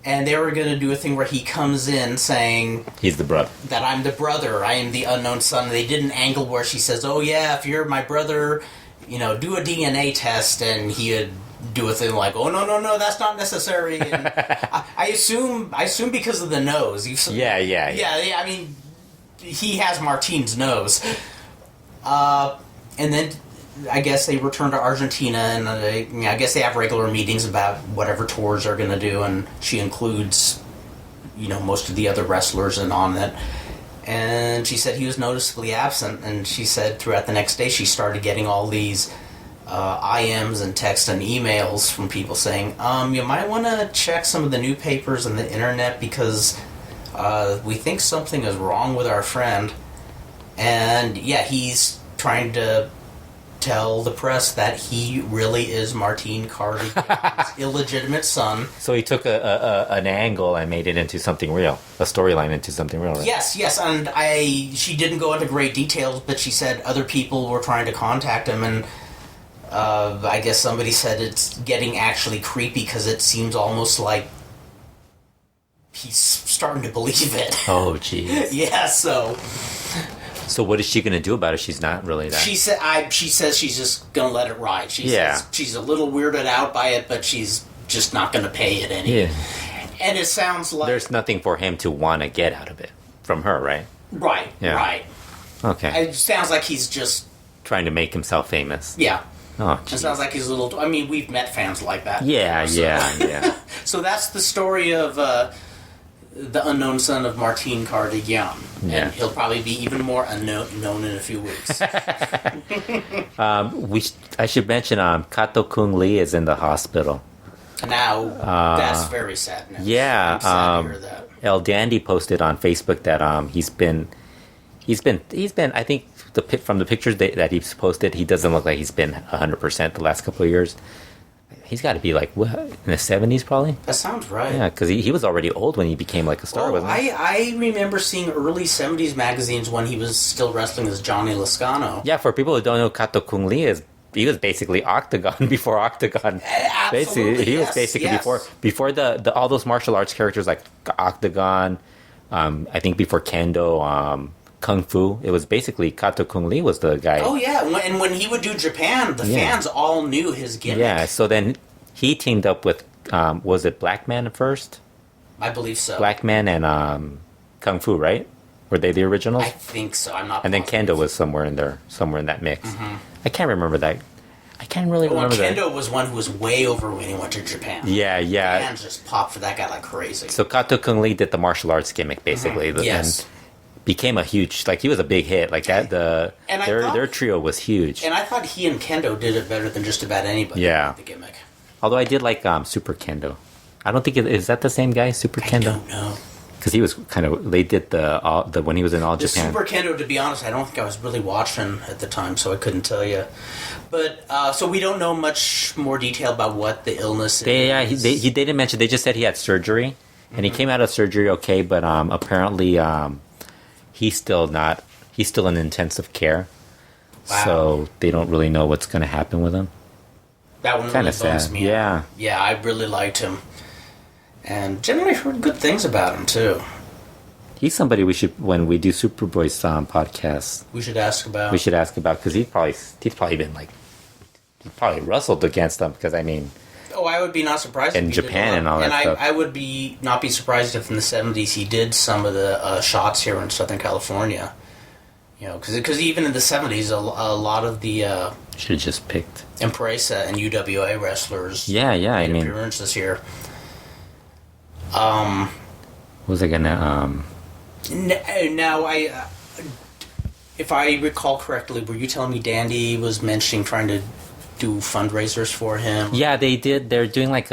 And they were going to do a thing where he comes in saying... He's the brother. That I'm the brother. I am the unknown son. And they did an angle where she says, oh, yeah, if you're my brother, do a DNA test, and he'd do a thing like, oh, no, that's not necessary. And I assume because of the nose. Yeah. I mean, he has Martine's nose. And then I guess they return to Argentina, and I guess they have regular meetings about whatever tours they're going to do, and she includes, most of the other wrestlers on it. And she said he was noticeably absent, and she said throughout the next day she started getting all these IMs and texts and emails from people saying, you might want to check some of the newspapers and the internet because we think something is wrong with our friend. And he's trying to tell the press that he really is Martin Karadagian's illegitimate son. So he took an angle and made it into something real, a storyline into something real. Right? Yes, and she didn't go into great details, but she said other people were trying to contact him, and I guess somebody said it's getting actually creepy because it seems almost like he's starting to believe it. Oh, jeez. Yeah, so what is she going to do about it? She's not really that. She says she's just going to let it ride. She says she's a little weirded out by it, but she's just not going to pay it any. Yeah. And it sounds like there's nothing for him to want to get out of it from her, right? Right. Yeah. Right. Okay. It sounds like he's just trying to make himself famous. Yeah. Oh, geez. It sounds like he's a little. I mean, we've met fans like that. Yeah, before, yeah. So that's the story of the unknown son of Martin Karadagian. Yeah. And he'll probably be even more unknown in a few weeks. I should mention Kato Kung Lee is in the hospital. Now, that's very sad news. Yeah. I'm sad to hear that. El Dandy posted on Facebook that he's been I think from the pictures that he's posted, he doesn't look like he's been 100% the last couple of years. He's got to be like, what, in the 70s probably? That sounds right. Yeah, because he was already old when he became like a star, wasn't he? I remember seeing early 70s magazines when he was still wrestling as Johnny Lascano. Yeah, for people who don't know, Kato Kung Lee he was basically Octagon before Octagon. Absolutely, basically, he was basically before the all those martial arts characters like Octagon, I think before Kendo, Kung Fu. It was basically Kato Kung Lee was the guy. Oh yeah, and when he would do Japan, the fans all knew his gimmick. Yeah, so then he teamed up with was it Black Man first? I believe so. Black Man and Kung Fu, right? Were they the originals? I think so. I'm not. And then Kendo was somewhere in that mix. Mm-hmm. I can't remember that. I can't really remember that. Kendo was one who was way over when he went to Japan. Yeah. Fans just popped for that guy like crazy. So Kato Kung Lee did the martial arts gimmick basically. Mm-hmm. Yes. And became a huge, he was a big hit. Like that, their trio was huge. And I thought he and Kendo did it better than just about anybody. Yeah. The gimmick. Although I did like Super Kendo. I don't think is that the same guy, Super Kendo? I don't know. Because he was they did the when he was in All Japan. Super Kendo, to be honest, I don't think I was really watching at the time, so I couldn't tell you. But so we don't know much more detail about what the illness is. They didn't mention. They just said he had surgery, and he came out of surgery okay. But apparently, he's still in intensive care. Wow. So they don't really know what's going to happen with him. That one really bums me out. Yeah, I really liked him. And generally heard good things about him, too. He's somebody we should, when we do Superboy's podcast, we should ask about, because he's probably been he probably wrestled against them, because I mean... Oh, I would be not surprised in Japan and all that stuff. And I would not be surprised if in the 70s he did some of the shots here in Southern California. You know, because even in the 70s, a lot of the... should have just picked... Empresa and UWA wrestlers... I mean... appearances here. What was I gonna... Now, if I recall correctly, were you telling me Dandy was mentioning trying to do fundraisers for him? Yeah, they did. They're doing it's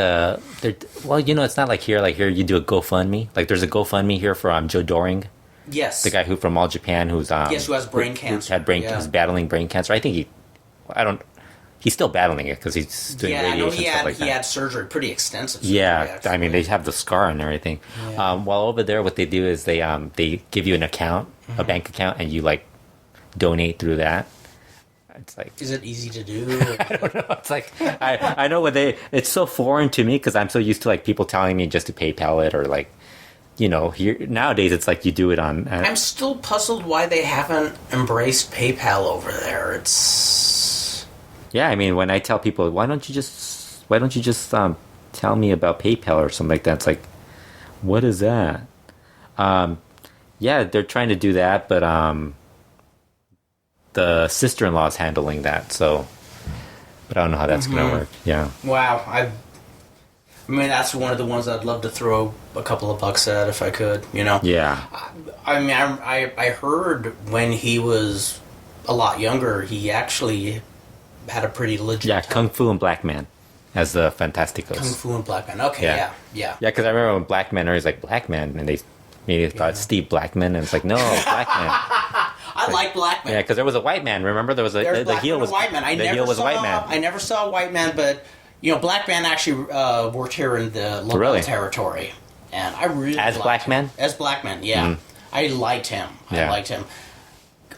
not like here. Like here, you do a GoFundMe. Like there's a GoFundMe here for Joe Doring. Yes. The guy who from All Japan who has brain cancer. Who's battling brain cancer. I think he's still battling it because he's doing radiation stuff like that. He had surgery, pretty extensive surgery. Yeah, I mean, they have the scar and everything. Yeah. While over there, what they do is they give you an account, a bank account, and you donate through that. It's is it easy to do? I don't know. It's I know it's so foreign to me because I'm so used to people telling me just to PayPal it or here nowadays it's you do it on. I'm still puzzled why they haven't embraced PayPal over there. It's Yeah, I mean, when I tell people, why don't you just tell me about PayPal or something like that? It's like, what is that? Yeah, they're trying to do that, but the sister-in-law is handling that, so. But I don't know how that's going to work. Yeah. Wow. I mean, that's one of the ones I'd love to throw a couple of bucks at if I could, you know? Yeah. I mean, I heard when he was a lot younger, he actually had a pretty legit... Yeah, Kung Fu and Black Man as the Fantasticos. Kung Fu and Black Man. Okay, yeah. Yeah, because I remember when Black Man, he's like, Black Man, and they immediately thought Steve Blackman, and it's like, no, Black Man. I like Black Man. Yeah, because there was a white man. Remember, there was the heel was white man. The heel was a white man. I never saw a white man, but you know, Black Man actually worked here in the local territory, and I really as Black Man. As Black Man, yeah, I liked him. I liked him.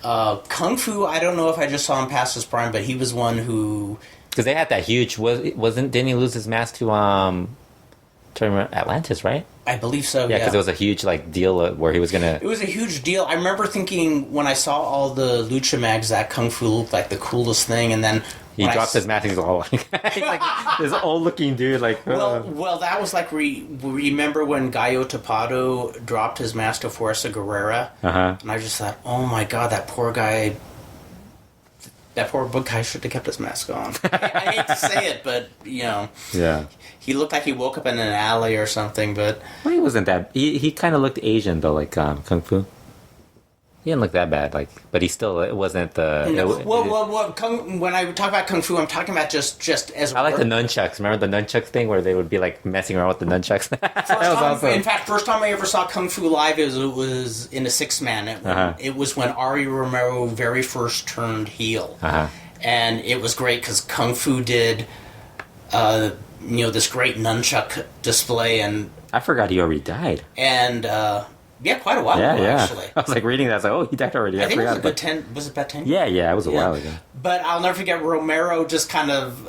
Kung Fu, I don't know if I just saw him past his prime, but he was one who because they had that huge didn't he lose his mask to Atlantis, right? I believe so. Yeah, because it was a huge deal where he was gonna. It was a huge deal. I remember thinking when I saw all the lucha mags that Kung Fu looked like the coolest thing, and then he drops his mask. He's all like, he's like this old looking dude. Like, well, that was like remember when Gallo Tapado dropped his mask to Fuerza Guerrera, and I just thought, oh my god, that poor guy. That poor guy should have kept his mask on. I hate to say it, but, you know. Yeah. He looked like he woke up in an alley or something, but... Well, he wasn't that... He kind of looked Asian, though, like Kung Fu. He didn't look that bad, but he still... It wasn't the... When I talk about Kung Fu, I'm talking about just as... I like the nunchucks. Remember the nunchucks thing where they would be, messing around with the nunchucks? That was awesome. In fact, first time I ever saw Kung Fu live, it was in a 6-man. It was when Ari Romero very first turned heel. And it was great because Kung Fu did... this great nunchuck display, and I forgot he already died. And quite a while ago, actually. I was reading that. I was like, oh, he died already. I think it was about 10. Was it about 10? Yeah, it was a while ago. But I'll never forget. Romero just kind of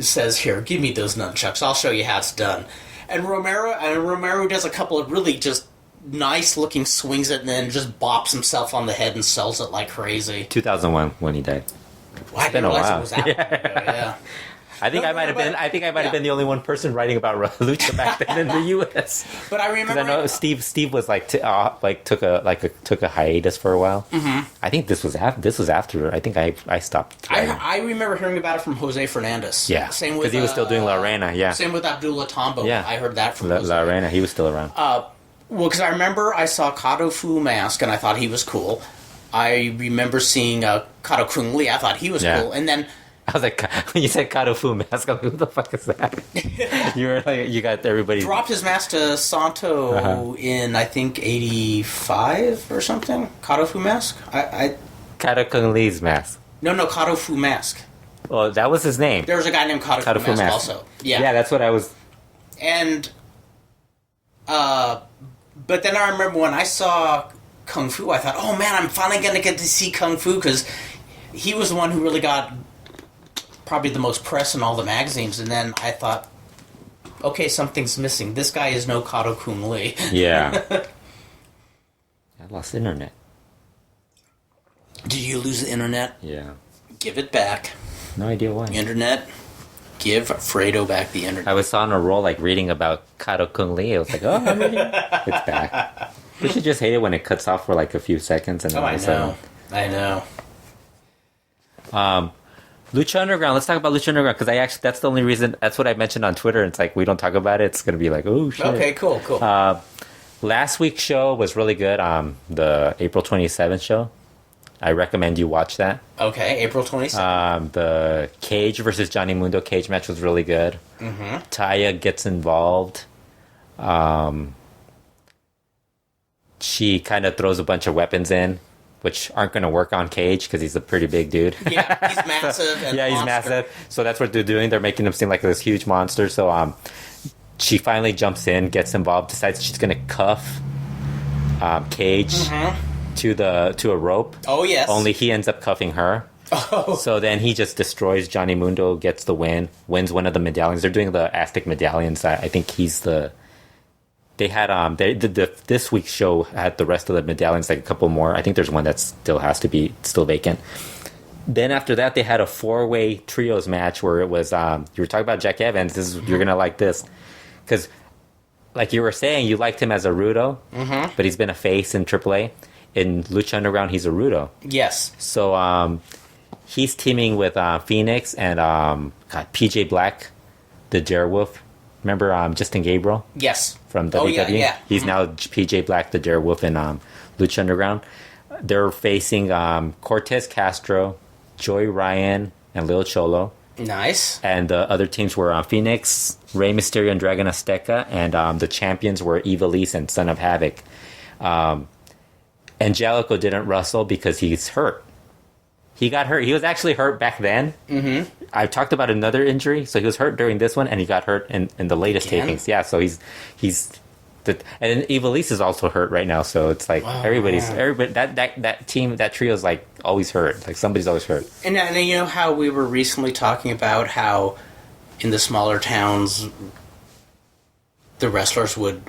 says, "Here, give me those nunchucks. I'll show you how it's done." And Romero does a couple of really just nice looking swings it, and then just bops himself on the head and sells it like crazy. 2001 when he died. Well, it's been a while. It was yeah. I think I might have been the only one person writing about lucha back then in the U.S. But I remember, I know Steve was took a hiatus for a while. I think this was after. I think I stopped. I remember hearing about it from Jose Fernandez. Yeah, same with because he was still doing La Reina. Yeah, same with Abdullah Tombo. Yeah, I heard that from La Reina. He was still around. Well, because I remember I saw Kato Fu Mask and I thought he was cool. I remember seeing Kato Kung Lee. I thought he was cool, and then. I was like, when you said Kato Fu mask, I'm like, who the fuck is that? You were like, you got everybody. Dropped his mask to Santo in, I think, 85 or something. Kato Fu mask? Kato Kung Lee's mask. No, Kato Fu mask. Well, that was his name. There was a guy named Kato Fu mask also. Yeah. Yeah, that's what I was. And, but then I remember when I saw Kung Fu, I thought, oh man, I'm finally going to get to see Kung Fu, because he was the one who really got probably the most press in all the magazines, and then I thought, okay, something's missing. This guy is no Kato Kung Lee. Yeah. I lost internet. Did you lose the internet? Yeah. Give it back. No idea why. Internet, give Fredo back the internet. I was on a roll reading about Kato Kung Lee. I was like, oh, I'm reading. It's back. You should just hate it when it cuts off for a few seconds. And I know. Lucha Underground. Let's talk about Lucha Underground, because that's the only reason. That's what I mentioned on Twitter. It's we don't talk about it. It's gonna be oh shit. Okay, cool. Last week's show was really good. The April 27th show. I recommend you watch that. Okay, April 27th. The Cage versus Johnny Mundo cage match was really good. Taya gets involved. She kind of throws a bunch of weapons in, which aren't going to work on Cage because he's a pretty big dude. Yeah, he's massive. He's massive. So that's what they're doing. They're making him seem like this huge monster. So she finally jumps in, gets involved, decides she's going to cuff Cage to a rope. Oh, yes. Only he ends up cuffing her. Oh. So then he just destroys Johnny Mundo, gets the win, wins one of the medallions. They're doing the Aztec medallions. I think he's the... They had this week's show had the rest of the medallions, a couple more. I think there's one that still has to be vacant. then after that, they had a 4-way trios match where it was, you were talking about Jack Evans. You're going to like this. Because, like you were saying, you liked him as a Rudo, but he's been a face in AAA. In Lucha Underground, he's a Rudo. Yes. So, he's teaming with Phoenix and PJ Black, the Jerewolf. Remember Justin Gabriel? Yes. From WWE? Yeah. He's now PJ Black, the Jerewolf in Lucha Underground. They're facing Cortez Castro, Joey Ryan, and Lil Cholo. Nice. And the other teams were Phoenix, Rey Mysterio, and Dragon Azteca. And the champions were Ivelisse and Son of Havoc. Angelico didn't wrestle because he's hurt. He got hurt. He was actually hurt back then. Mm-hmm. I've talked about another injury. So he was hurt during this one, and he got hurt in the latest tapings. Yeah, so he's and Ivelisse is also hurt right now. So it's like everybody that team, that trio is like always hurt. Like somebody's always hurt. And you know how we were recently talking about how in the smaller towns the wrestlers would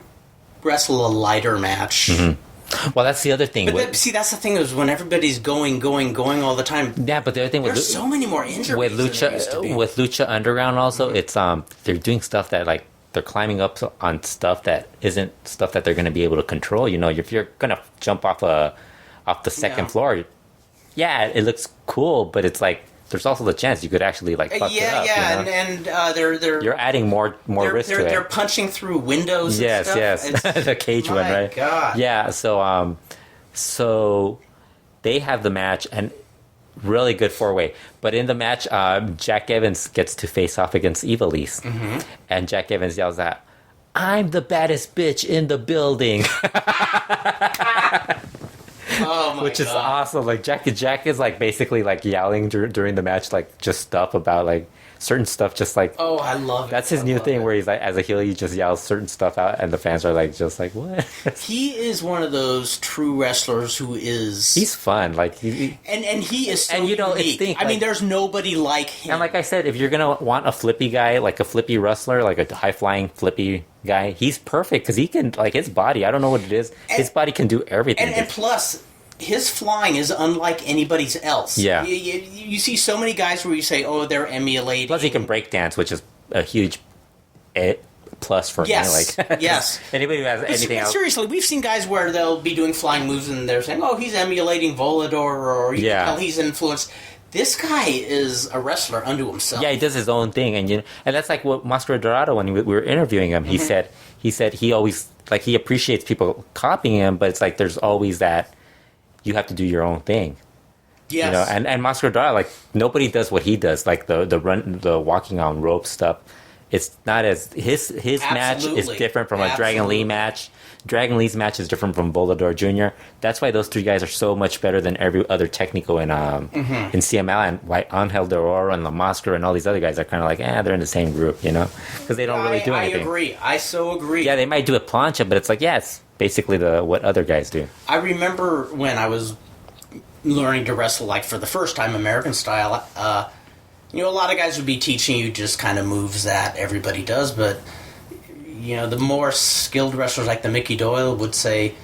wrestle a lighter match. Mm-hmm. Well, that's the other thing. But that's the thing is when everybody's going all the time. Yeah, but the other thing there's so many more injuries with Lucha Underground also, it's they're doing stuff that like they're climbing up on stuff that isn't stuff that they're going to be able to control. You know, if you're going to jump off the second floor, yeah, it looks cool, but it's like there's also the chance you could actually like fuck it up. Yeah, you know? and they're you're adding more risk to it. They're punching through windows. Yes, and stuff. yes, the cage one, right? My God. Yeah, so they have the match and really good 4-way. But in the match, Jack Evans gets to face off against Ivelisse, and Jack Evans yells out, "I'm the baddest bitch in the building." Oh my Which is awesome. Like Jack is like basically like yelling during the match, like just stuff about like certain stuff, just like I love it. That's his new thing where he's like, as a heel, he just yells certain stuff out, and the fans are like, just like, what? He is one of those true wrestlers who is. He's fun, like and he is so and you know, unique. I mean, there's nobody like him. And like I said, if you're gonna want a flippy guy, like a flippy wrestler, like a high flying flippy guy, he's perfect because he can like his body. I don't know what it is. His body can do everything. And plus, his flying is unlike anybody's else. Yeah. You see so many guys where you say, oh, they're emulating. Plus, he can break dance, which is a huge plus for me. Like, yes. Anybody who has anything else. Seriously, we've seen guys where they'll be doing flying moves and they're saying, oh, he's emulating Volador, or you can tell he's influenced. This guy is a wrestler unto himself. Yeah, he does his own thing, and that's like what Mascara Dorada, when we were interviewing him, he said he always like he appreciates people copying him, but it's like there's always that. You have to do your own thing. Yes. You know, and Mascara Dorada, like nobody does what he does, like the walking on rope stuff. It's not as his match is different from a Dragon Lee match. Dragon Lee's match is different from Volador Jr. That's why those three guys are so much better than every other technical in CML, and why Angel de Oro and La Mascara and all these other guys are kind of like, they're in the same group, you know, because they don't really do anything. I agree. I so agree. Yeah, they might do a plancha, but it's like, it's basically what other guys do. I remember when I was learning to wrestle, like for the first time, American style. A lot of guys would be teaching you just kind of moves that everybody does, but the more skilled wrestlers like the Mickey Doyle would say,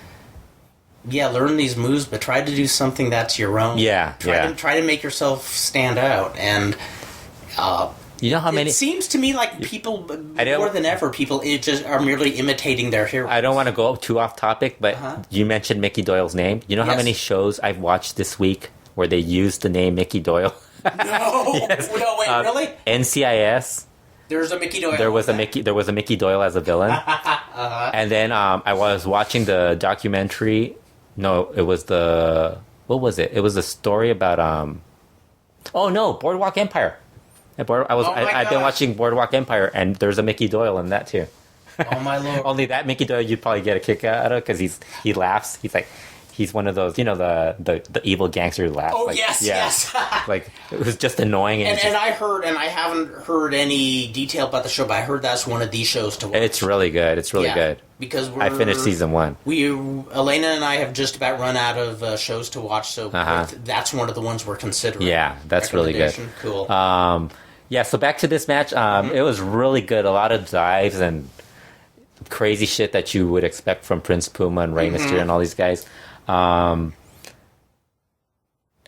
learn these moves, but try to do something that's your own. Try to make yourself stand out. And you know how many? It seems to me like people more than ever, people just are merely imitating their heroes. I don't want to go too off topic, but you mentioned Mickey Doyle's name. You know how many shows I've watched this week where they used the name Mickey Doyle? No, yes. No, wait, really? NCIS. There's a Mickey Doyle. There was a Mickey Doyle as a villain. And then I was watching the documentary. No, it was what was it? It was a story about Boardwalk Empire. I've been watching Boardwalk Empire, and there's a Mickey Doyle in that too. Oh my lord! Only that Mickey Doyle you'd probably get a kick out of because he laughs. He's one of those, the evil gangster who laughs. Oh, yes. Like, it was just annoying. And I heard, and I haven't heard any detail about the show, but I heard that's one of these shows to watch. It's really good. It's really good. Because I finished season 1. Elena and I have just about run out of shows to watch, so that's one of the ones we're considering. Yeah, that's really good. Cool. So back to this match. It was really good. A lot of dives and crazy shit that you would expect from Prince Puma and Rey Mysterio and all these guys.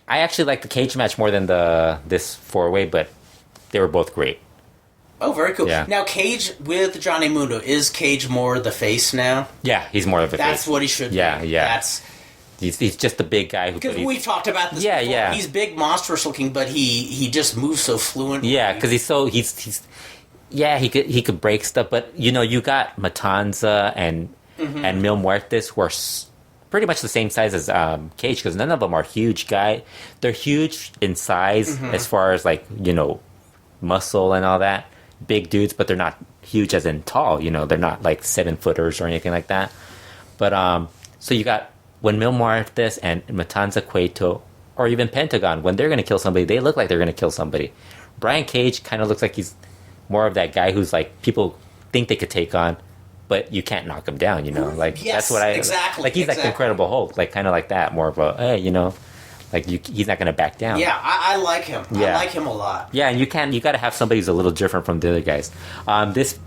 I actually like the cage match more than this 4-way, but they were both great. Oh, very cool. Yeah. Now, Cage with Johnny Mundo, is Cage more the face now? Yeah, he's more of a face. That's what he should be. Yeah. He's just the big guy. Because we've talked about this before. Yeah. He's big, monstrous looking, but he just moves so fluently. Yeah, because he could break stuff, but you got Matanza and Mil Muertes who are pretty much the same size as Cage, because none of them are huge guy. They're huge in size as far as muscle and all that. Big dudes, but they're not huge as in tall. They're not like 7-footers or anything like that. But so you got when Mil Muertes and Matanza Cueto, or even Pentagon, when they're going to kill somebody, they look like they're going to kill somebody. Brian Cage kind of looks like he's more of that guy who's like people think they could take on, but you can't knock him down. Yes, that's what I exactly. like. He's like the Incredible Hulk, like kind of like that, more of a hey, he's not going to back down. Yeah, I like him. Yeah. I like him a lot. Yeah, and you got to have somebody who's a little different from the other guys.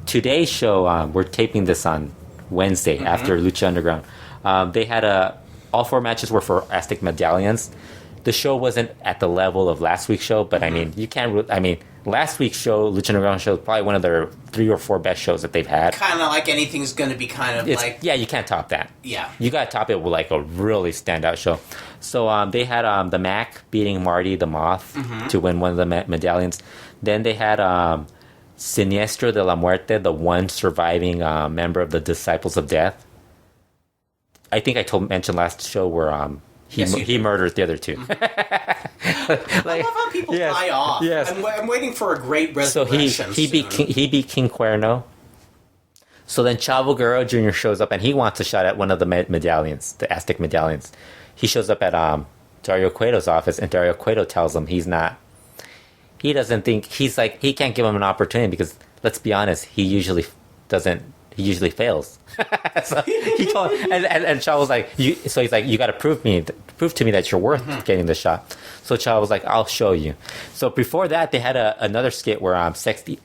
Today's show, we're taping this on Wednesday after Lucha Underground. They had all 4 matches were for Aztec medallions. The show wasn't at the level of last week's show, but I mean, you can't. Last week's show, Lucha Underground show, is probably one of their 3 or 4 best shows that they've had. Kind of like anything's going to be yeah, you can't top that. Yeah, you got to top it with like a really standout show. So they had the Mac beating Marty the Moth to win one of the medallions. Then they had Siniestro de la Muerte, the one surviving member of the Disciples of Death. I think I mentioned last show where he murdered the other 2. I love how people die off. Yes. I'm waiting for a great resurrection. So he beat King Cuerno. So then Chavo Guerrero Jr. shows up and he wants a shot at one of the medallions, the Aztec medallions. He shows up at Dario Cueto's office, and Dario Cueto tells him he doesn't think he can't give him an opportunity because let's be honest, he usually fails. So he told, and Chavo was like, he's like, you got to prove to me that you're worth getting the shot. So Chavo was like, I'll show you. So before that, they had another skit where Sexy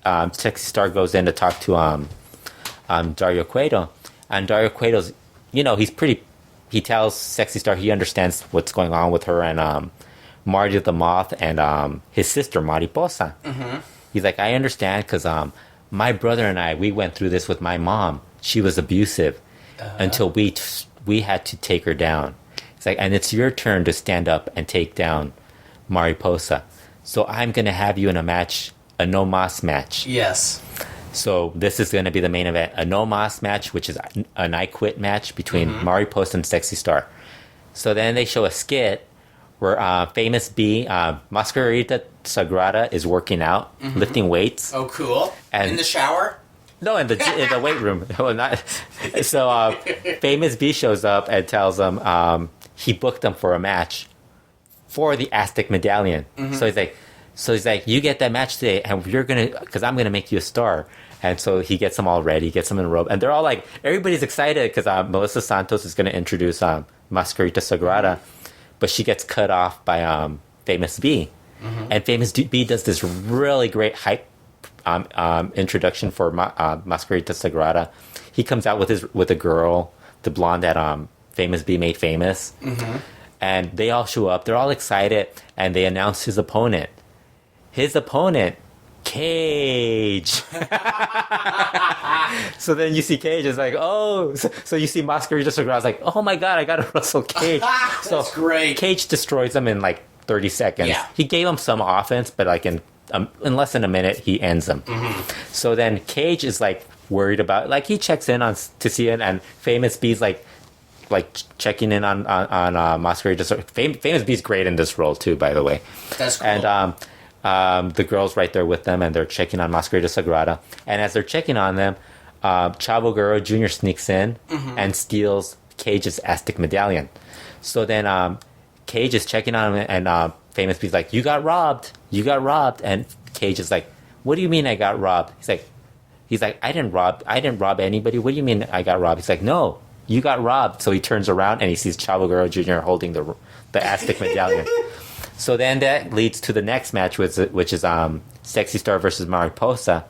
Star goes in to talk to Dario Cueto, and Dario Cueto's, he tells Sexy Star he understands what's going on with her and Marty the Moth and his sister Mariposa. He's like, I understand because my brother and we went through this with my mom. She was abusive until we had to take her down. It's like, and it's your turn to stand up and take down Mariposa. So I'm going to have you in a match, a no mas match. Yes. So this is going to be the main event, a no mas match, which is an I Quit match between Mariposa and Sexy Star. So then they show a skit where Famous B, Mascarita Sagrada, is working out, lifting weights. Oh, cool. And in the shower? No, in the weight room. Well, not. So Famous B shows up and tells them he booked them for a match for the Aztec medallion. So he's like, you get that match today, and because I'm gonna make you a star. And so he gets them all ready, gets them in a robe, and they're all like, everybody's excited because Melissa Santos is gonna introduce Mascarita Sagrada, but she gets cut off by Famous B, and Famous B does this really great hype introduction for Mascarita Sagrada. He comes out with a girl, the blonde that Famous B made famous, and they all show up. They're all excited, and they announce his opponent. Cage. So then you see Cage is like, oh, so you see Mascarita Sagrada's like, oh my god, I gotta wrestle Cage. That's great. Cage destroys him in like 30 seconds. Yeah. He gave him some offense, but like in less than a minute, he ends him. So then Cage is like worried about, like he checks in to see it, and Famous B's like checking in on Mascarita. Famous B's great in this role too, by the way. That's cool. And the girl's right there with them, and they're checking on Mascarita Sagrada. And as they're checking on them, Chavo Guerrero Jr. sneaks in and steals Cage's Aztec medallion. So then Cage is checking on him, and Famous B's like, you got robbed. And Cage is like, what do you mean I got robbed? He's like, I didn't rob anybody. What do you mean I got robbed? He's like, no, you got robbed. So he turns around and he sees Chavo Guerrero Jr. holding the Aztec medallion. So then that leads to the next match, which is Sexy Star versus Mariposa.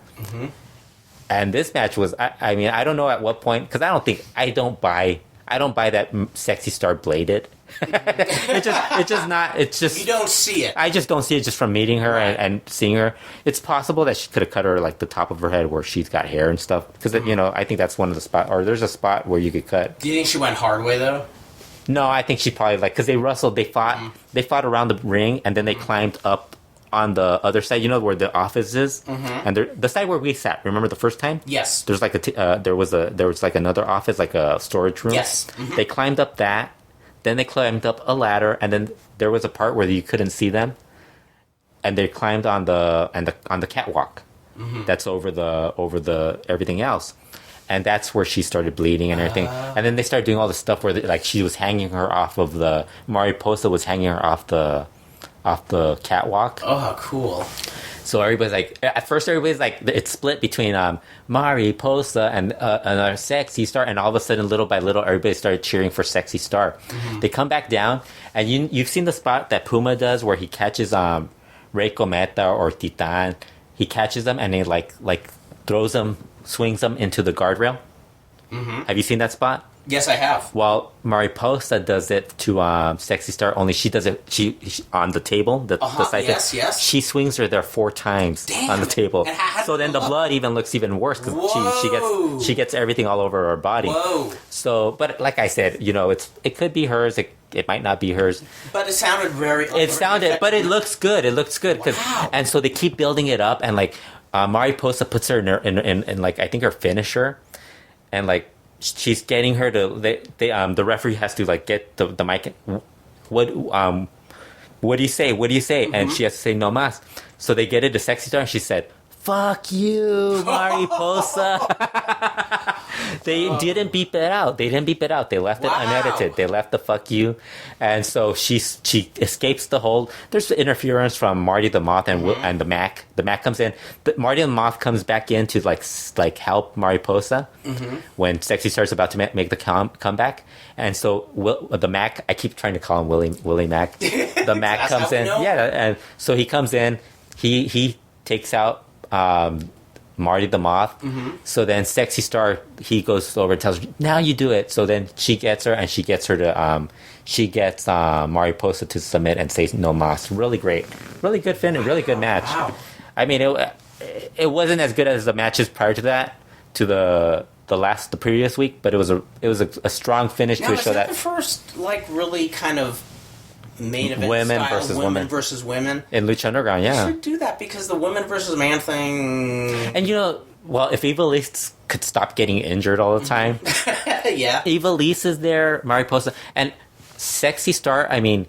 And this match was, I mean, I don't know at what point, because I don't buy I don't buy that Sexy Star bladed. It's just not. It's just you don't see it. I just don't see it just from meeting her and seeing her. It's possible that she could have cut her like the top of her head where she's got hair and stuff. Because I think that's one of the spots. Or there's a spot where you could cut. Do you think she went hard way though? No, I think she probably because they wrestled. They fought. They fought around the ring and then they climbed up on the other side. You know where the office is, and the side where we sat. Remember the first time? Yes. There's like there was like another office, like a storage room. Yes. They climbed up that. Then they climbed up a ladder, and then there was a part where you couldn't see them, and they climbed on the catwalk. That's over the everything else, and that's where she started bleeding and everything. And then they started doing all the stuff where like she was hanging her off of the Mariposa was hanging her off the catwalk. Oh, cool. So everybody's like, at first everybody's like, it's split between Mariposa and another Sexy Star, and all of a sudden, little by little, everybody started cheering for Sexy Star. They come back down, and you've seen the spot that Puma does where he catches Rey Cometa or Titan. He catches them and he like throws them, swings them into the guardrail. Have you seen that spot? Yes, I have. Well, Mariposa does it to Sexy Star, only she does it she on the table, the side yes, yes. She swings her there 4 times on the table. So then the blood even looks even worse because she gets everything all over her body. Whoa. So, but like I said, it could be hers. It might not be hers. But it sounded but it looks good. It looks good and so they keep building it up, and like Mariposa puts her in like I think her finisher, and like. She's getting her to the referee has to like get the mic. What do you say? What do you say? And she has to say no mas. So they get it to Sexy Star, and she said, "Fuck you, Mariposa." They didn't beep it out. They left it unedited. They left the "fuck you," and so she escapes the hold. There's interference from Marty the Moth and the Mac. The Mac comes in. Marty the Moth comes back in to like help Mariposa when Sexy Star's about to make the comeback. And so the Mac, I keep trying to call him Willie Mac. The Mac comes in, and so he comes in. He takes out Marty the Moth. So then Sexy Star, he goes over and tells her, now you do it. So then she gets her, and she gets Mariposa to submit and say no mas. Really great. Really good finish. Really good match. Wow. I mean, it wasn't as good as the matches prior to that, to the previous week, but it was a strong finish to show that the first like really kind of main event women style, versus women in Lucha Underground. You should do that because the women versus man thing. And well, if Ivelisse could stop getting injured all the time, yeah. Ivelisse is there, Mariposa, and Sexy Star. I mean,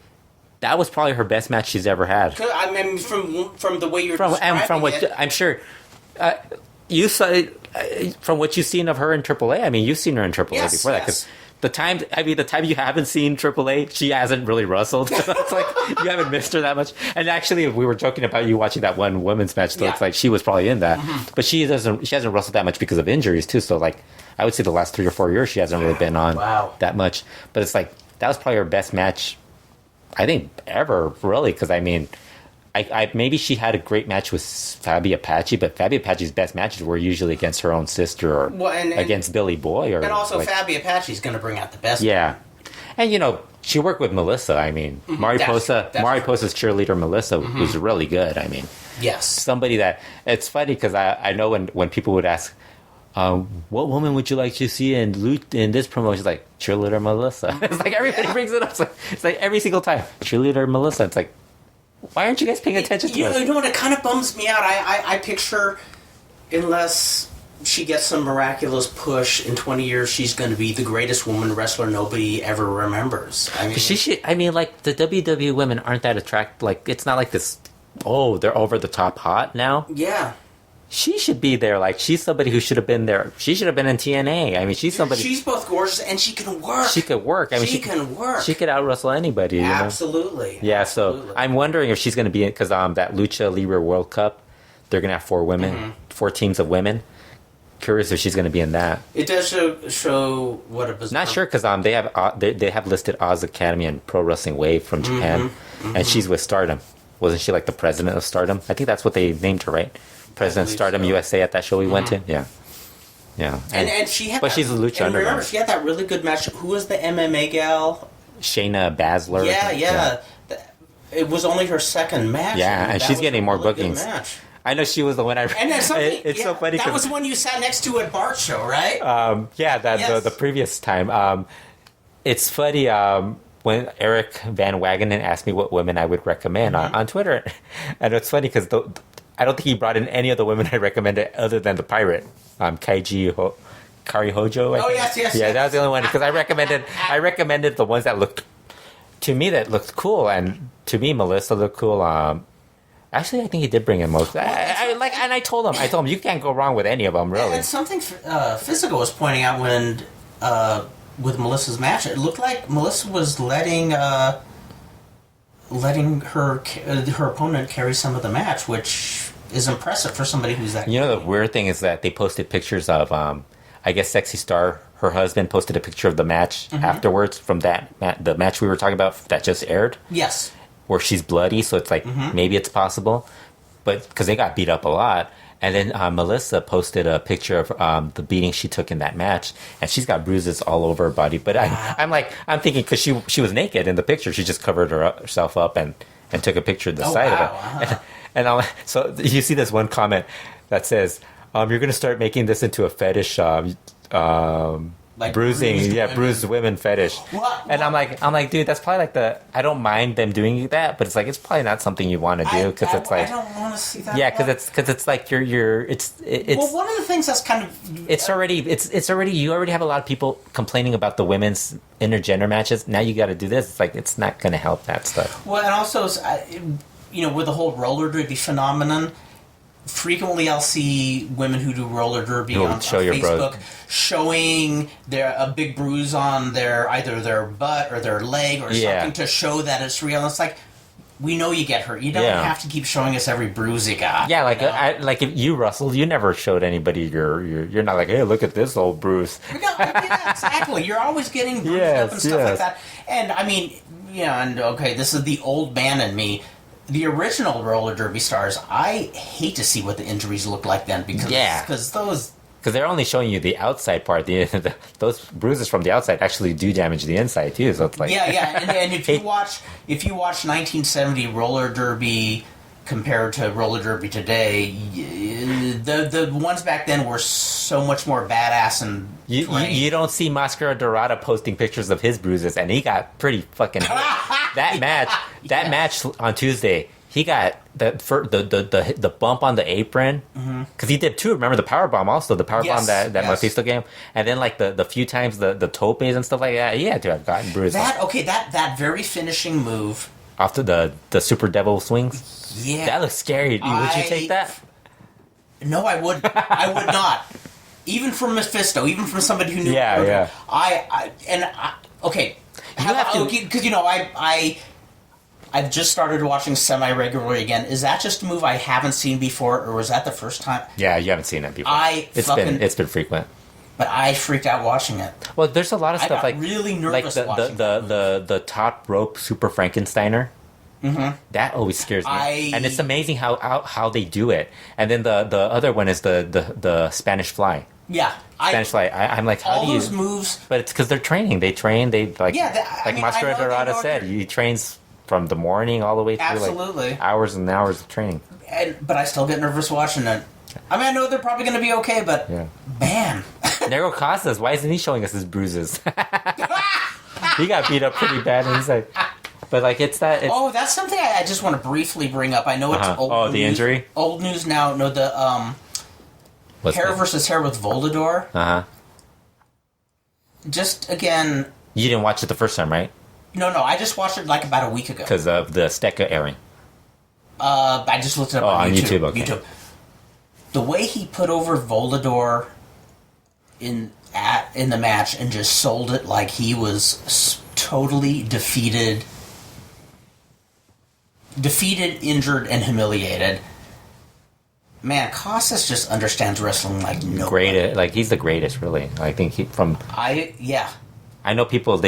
that was probably her best match she's ever had. I mean, from the way you're from what it, I'm sure you saw from what you've seen of her in AAA. I mean, you've seen her in AAA before that. 'Cause the time you haven't seen AAA, she hasn't really wrestled. So it's like you haven't missed her that much. And actually, we were joking about you watching that one women's match. So it's like she was probably in that, but she hasn't wrestled that much because of injuries too. So like, I would say the last 3 or 4 years she hasn't really been on that much. But it's like that was probably her best match, I think, ever, really. Because I mean, I maybe she had a great match with Fabi Apache, but Fabi Apache's best matches were usually against her own sister or against Billy Boy. And also Fabi Apache's going to bring out the best. Yeah. And, she worked with Melissa. I mean, Mariposa's cheerleader, Melissa, was really good. I mean, yes. Somebody that... It's funny because I know when people would ask, what woman would you like to see in this promotion? It's like, cheerleader Melissa. It's like everybody brings it up. It's like every single time, cheerleader Melissa. It's like, why aren't you guys paying attention to this? You know what? It kind of bums me out. I picture, unless she gets some miraculous push in 20 years, she's going to be the greatest woman wrestler nobody ever remembers. I mean, like the WWE women aren't that attractive. Like, it's not like this. Oh, they're over the top hot now. Yeah. She should be there. Like, she's somebody who should have been there. She should have been in TNA. I mean, she's somebody. She's both gorgeous and she can work. She could work. I mean, she can work. She could out wrestle anybody. Absolutely. Yeah. Absolutely. So I'm wondering if she's going to be in, because that Lucha Libre World Cup, they're going to have 4 women, 4 teams of women. Curious if she's going to be in that. It does show what a bizarre. Not sure because they have listed Oz Academy and Pro Wrestling Wave from Japan, and she's with Stardom. Wasn't she like the president of Stardom? I think that's what they named her, right? President Stardom so. USA at that show we went to. Yeah. Yeah. And she had but she's a lucha underdog. Remember, she had that really good match. Who was the MMA gal? Shayna Baszler. Yeah. It was only her second match. Yeah, and she's getting more really bookings. Match. I know she was the one I. And then it's so funny. That was the one you sat next to at Bart's show, right? The previous time. It's funny when Eric Van Wagenen asked me what women I would recommend on Twitter, and it's funny because I don't think he brought in any of the women I recommended other than the pirate, Kaiji Kari Hojo. Yes. Yeah, that was the only one because I recommended the ones that looked cool, and to me Melissa looked cool. Actually, I think he did bring in most. I told him, you can't go wrong with any of them, really. And something Physical was pointing out when with Melissa's match, it looked like Melissa was letting her opponent carry some of the match, which is impressive for somebody who's that. You know, the weird thing is that they posted pictures of, I guess, Sexy Star. Her husband posted a picture of the match afterwards from the match we were talking about that just aired. Yes. Where she's bloody, so it's like maybe it's possible, but because they got beat up a lot. And then Melissa posted a picture of the beating she took in that match, and she's got bruises all over her body. But I'm thinking because she was naked in the picture, she just covered herself up and took a picture of the side of it. Uh-huh. And so you see this one comment that says, "You're going to start making this into a fetish." Like bruising, bruised women fetish. And I'm like, dude, that's probably like I don't mind them doing that, but it's probably not something you want to do because it's like I don't want to see that. Yeah, because it's like it's well, one of the things that's kind of it's already you already have a lot of people complaining about the women's intergender matches. Now you got to do this. It's like it's not going to help that stuff. Well, and also, with the whole roller derby phenomenon. Frequently, I'll see women who do roller derby on Facebook showing a big bruise on either their butt or their leg or something to show that it's real. And it's like, we know you get hurt. You don't have to keep showing us every bruise you got. Yeah, like if you, Russell, you never showed anybody you're not like, hey, look at this old bruise. Yeah, exactly. You're always getting bruised up and stuff like that. And I mean, this is the old man in me. The original roller derby stars, I hate to see what the injuries look like then because they're only showing you the outside part. Those bruises from the outside actually do damage the inside too. So it's like and if you watch 1970 roller derby compared to roller derby today, the ones back then were so much more badass and you don't see Mascara Dorada posting pictures of his bruises, and he got pretty fucking hit. That match on Tuesday, he got the bump on the apron because he did two. Remember the power bomb also, the power bomb that Mephisto game, and then like the few times the topes and stuff like that. He had to have gotten bruised. That very finishing move after the Super Devil swings. Yeah, that looks scary. Would you take that? No, I would. I would not. Even from Mephisto, even from somebody who knew. Yeah. Okay. Because I've just started watching semi-regularly again. Is that just a move I haven't seen before, or was that the first time? Yeah, you haven't seen it before. It's been frequent. But I freaked out watching it. Well, there's a lot of stuff like really nervous like the top rope Super Frankensteiner. That always scares me, and it's amazing how they do it. And then the other one is the Spanish Fly. Yeah, Spanish Fly. I'm like, how do you? All those moves, but it's because they're training. They train. Mascara Dorada said, he trains from the morning all the way through like hours and hours of training. But I still get nervous watching it. I mean, I know they're probably going to be okay, but man, Negro Casas, why isn't he showing us his bruises? He got beat up pretty bad, and he's like. But like that's something I just want to briefly bring up. I know it's old news. The injury? Old news now. No, the hair versus hair with Volador. Just again. You didn't watch it the first time, right? No. I just watched it like about a week ago. Because of the Stecca airing. I just looked it up on YouTube. Okay. YouTube. The way he put over Volador in the match and just sold it like he was totally defeated, injured, and humiliated. Man, Casas just understands wrestling like nobody. Great, like he's the greatest, really. I think I know people.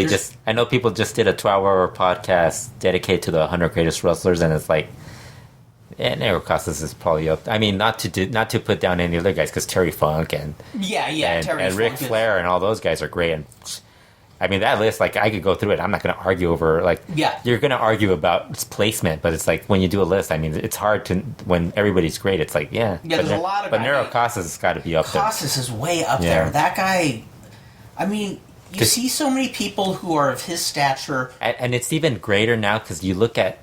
I know people just did a 12-hour podcast dedicated to the 100 greatest wrestlers, and it's like And Negro Casas is probably up. I mean, not to put down any other guys, because Terry Funk and Terry and Ric Flair and all those guys are great. And I mean, that list, like, I could go through it. I'm not going to argue over, like, you're going to argue about its placement, but it's like when you do a list, I mean, it's hard to, when everybody's great, it's like, there's a lot of but Negro Casas has got to be up there. Casas is way up there. That guy, I mean, you see so many people who are of his stature. And it's even greater now because you look at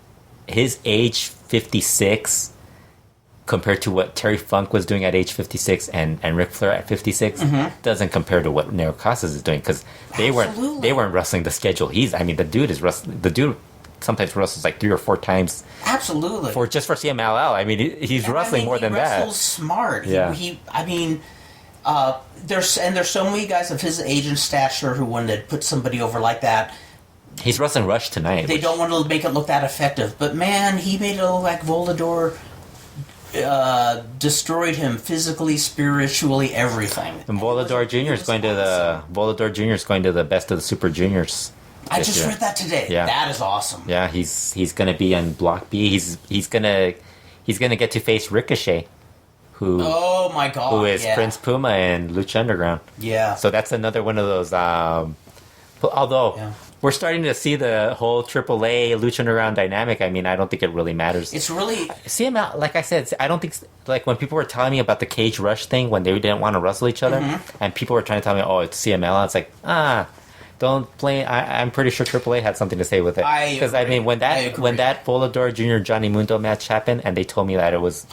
his age 56 compared to what Terry Funk was doing at age 56 and Ric Flair at 56 doesn't compare to what Negro Casas is doing, because they weren't wrestling the schedule. The dude is wrestling. The dude sometimes wrestles like 3 or 4 times. Absolutely. For CMLL. I mean, he's wrestling more than that. He wrestles smart. Yeah. There's so many guys of his age and stature who, when they put somebody over like that, he's wrestling Rush tonight. They don't want to make it look that effective. But man, he made it look like Volador destroyed him physically, spiritually, everything. And Volador Jr. is going to the Best of the Super Juniors. I just read that today. Yeah. That is awesome. Yeah, he's going to be in Block B. He's going to get to face Ricochet, who oh my god, who is Prince Puma in Lucha Underground. Yeah. So that's another one of those. Although we're starting to see the whole AAA Lucha Underground dynamic. I mean, I don't think it really matters. It's really CML. Like I said, I don't think, like, when people were telling me about the Cage Rush thing when they didn't want to wrestle each other, and people were trying to tell me, "Oh, it's CML." It's like, don't blame. I'm pretty sure AAA had something to say with it, because I mean, when that Volador Jr. Johnny Mundo match happened, and they told me that it was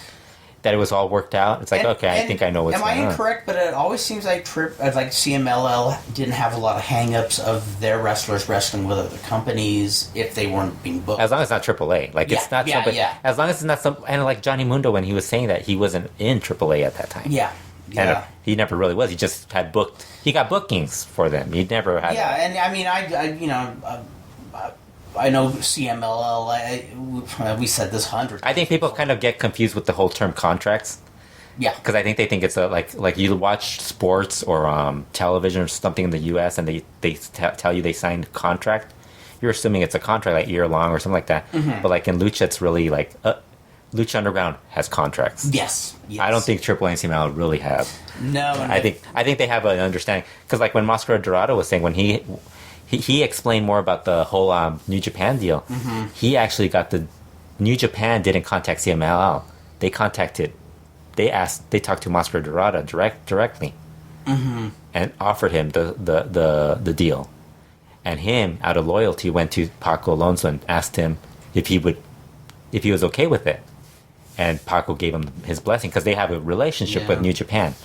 all worked out. It's like, okay, I think I know what's going on. Am I incorrect? But it always seems like CMLL didn't have a lot of hang-ups of their wrestlers wrestling with other companies if they weren't being booked. As long as it's not AAA. Like, it's not somebody... As long as it's not some... And like Johnny Mundo, when he was saying that, he wasn't in AAA at that time. Yeah. And he never really was. He just had booked... He got bookings for them. He never had... Yeah, and I mean, I know CMLL. We said this 100 times. I think people kind of get confused with the whole term contracts. Yeah, because I think they think it's like you watch sports or television or something in the U.S. and they tell you they signed a contract. You're assuming it's a contract, like year long or something like that. But like in Lucha, it's really like Lucha Underground has contracts. Yes. I don't think AAA and CMLL really have. No. I think they have an understanding, because like when Mascara Dorada was saying, when he explained more about the whole New Japan deal. He actually got the New Japan didn't contact CMLL. They talked to Mascara Dorada directly, and offered him the deal. And him, out of loyalty, went to Paco Alonso and asked him if he was okay with it. And Paco gave him his blessing, because they have a relationship with New Japan.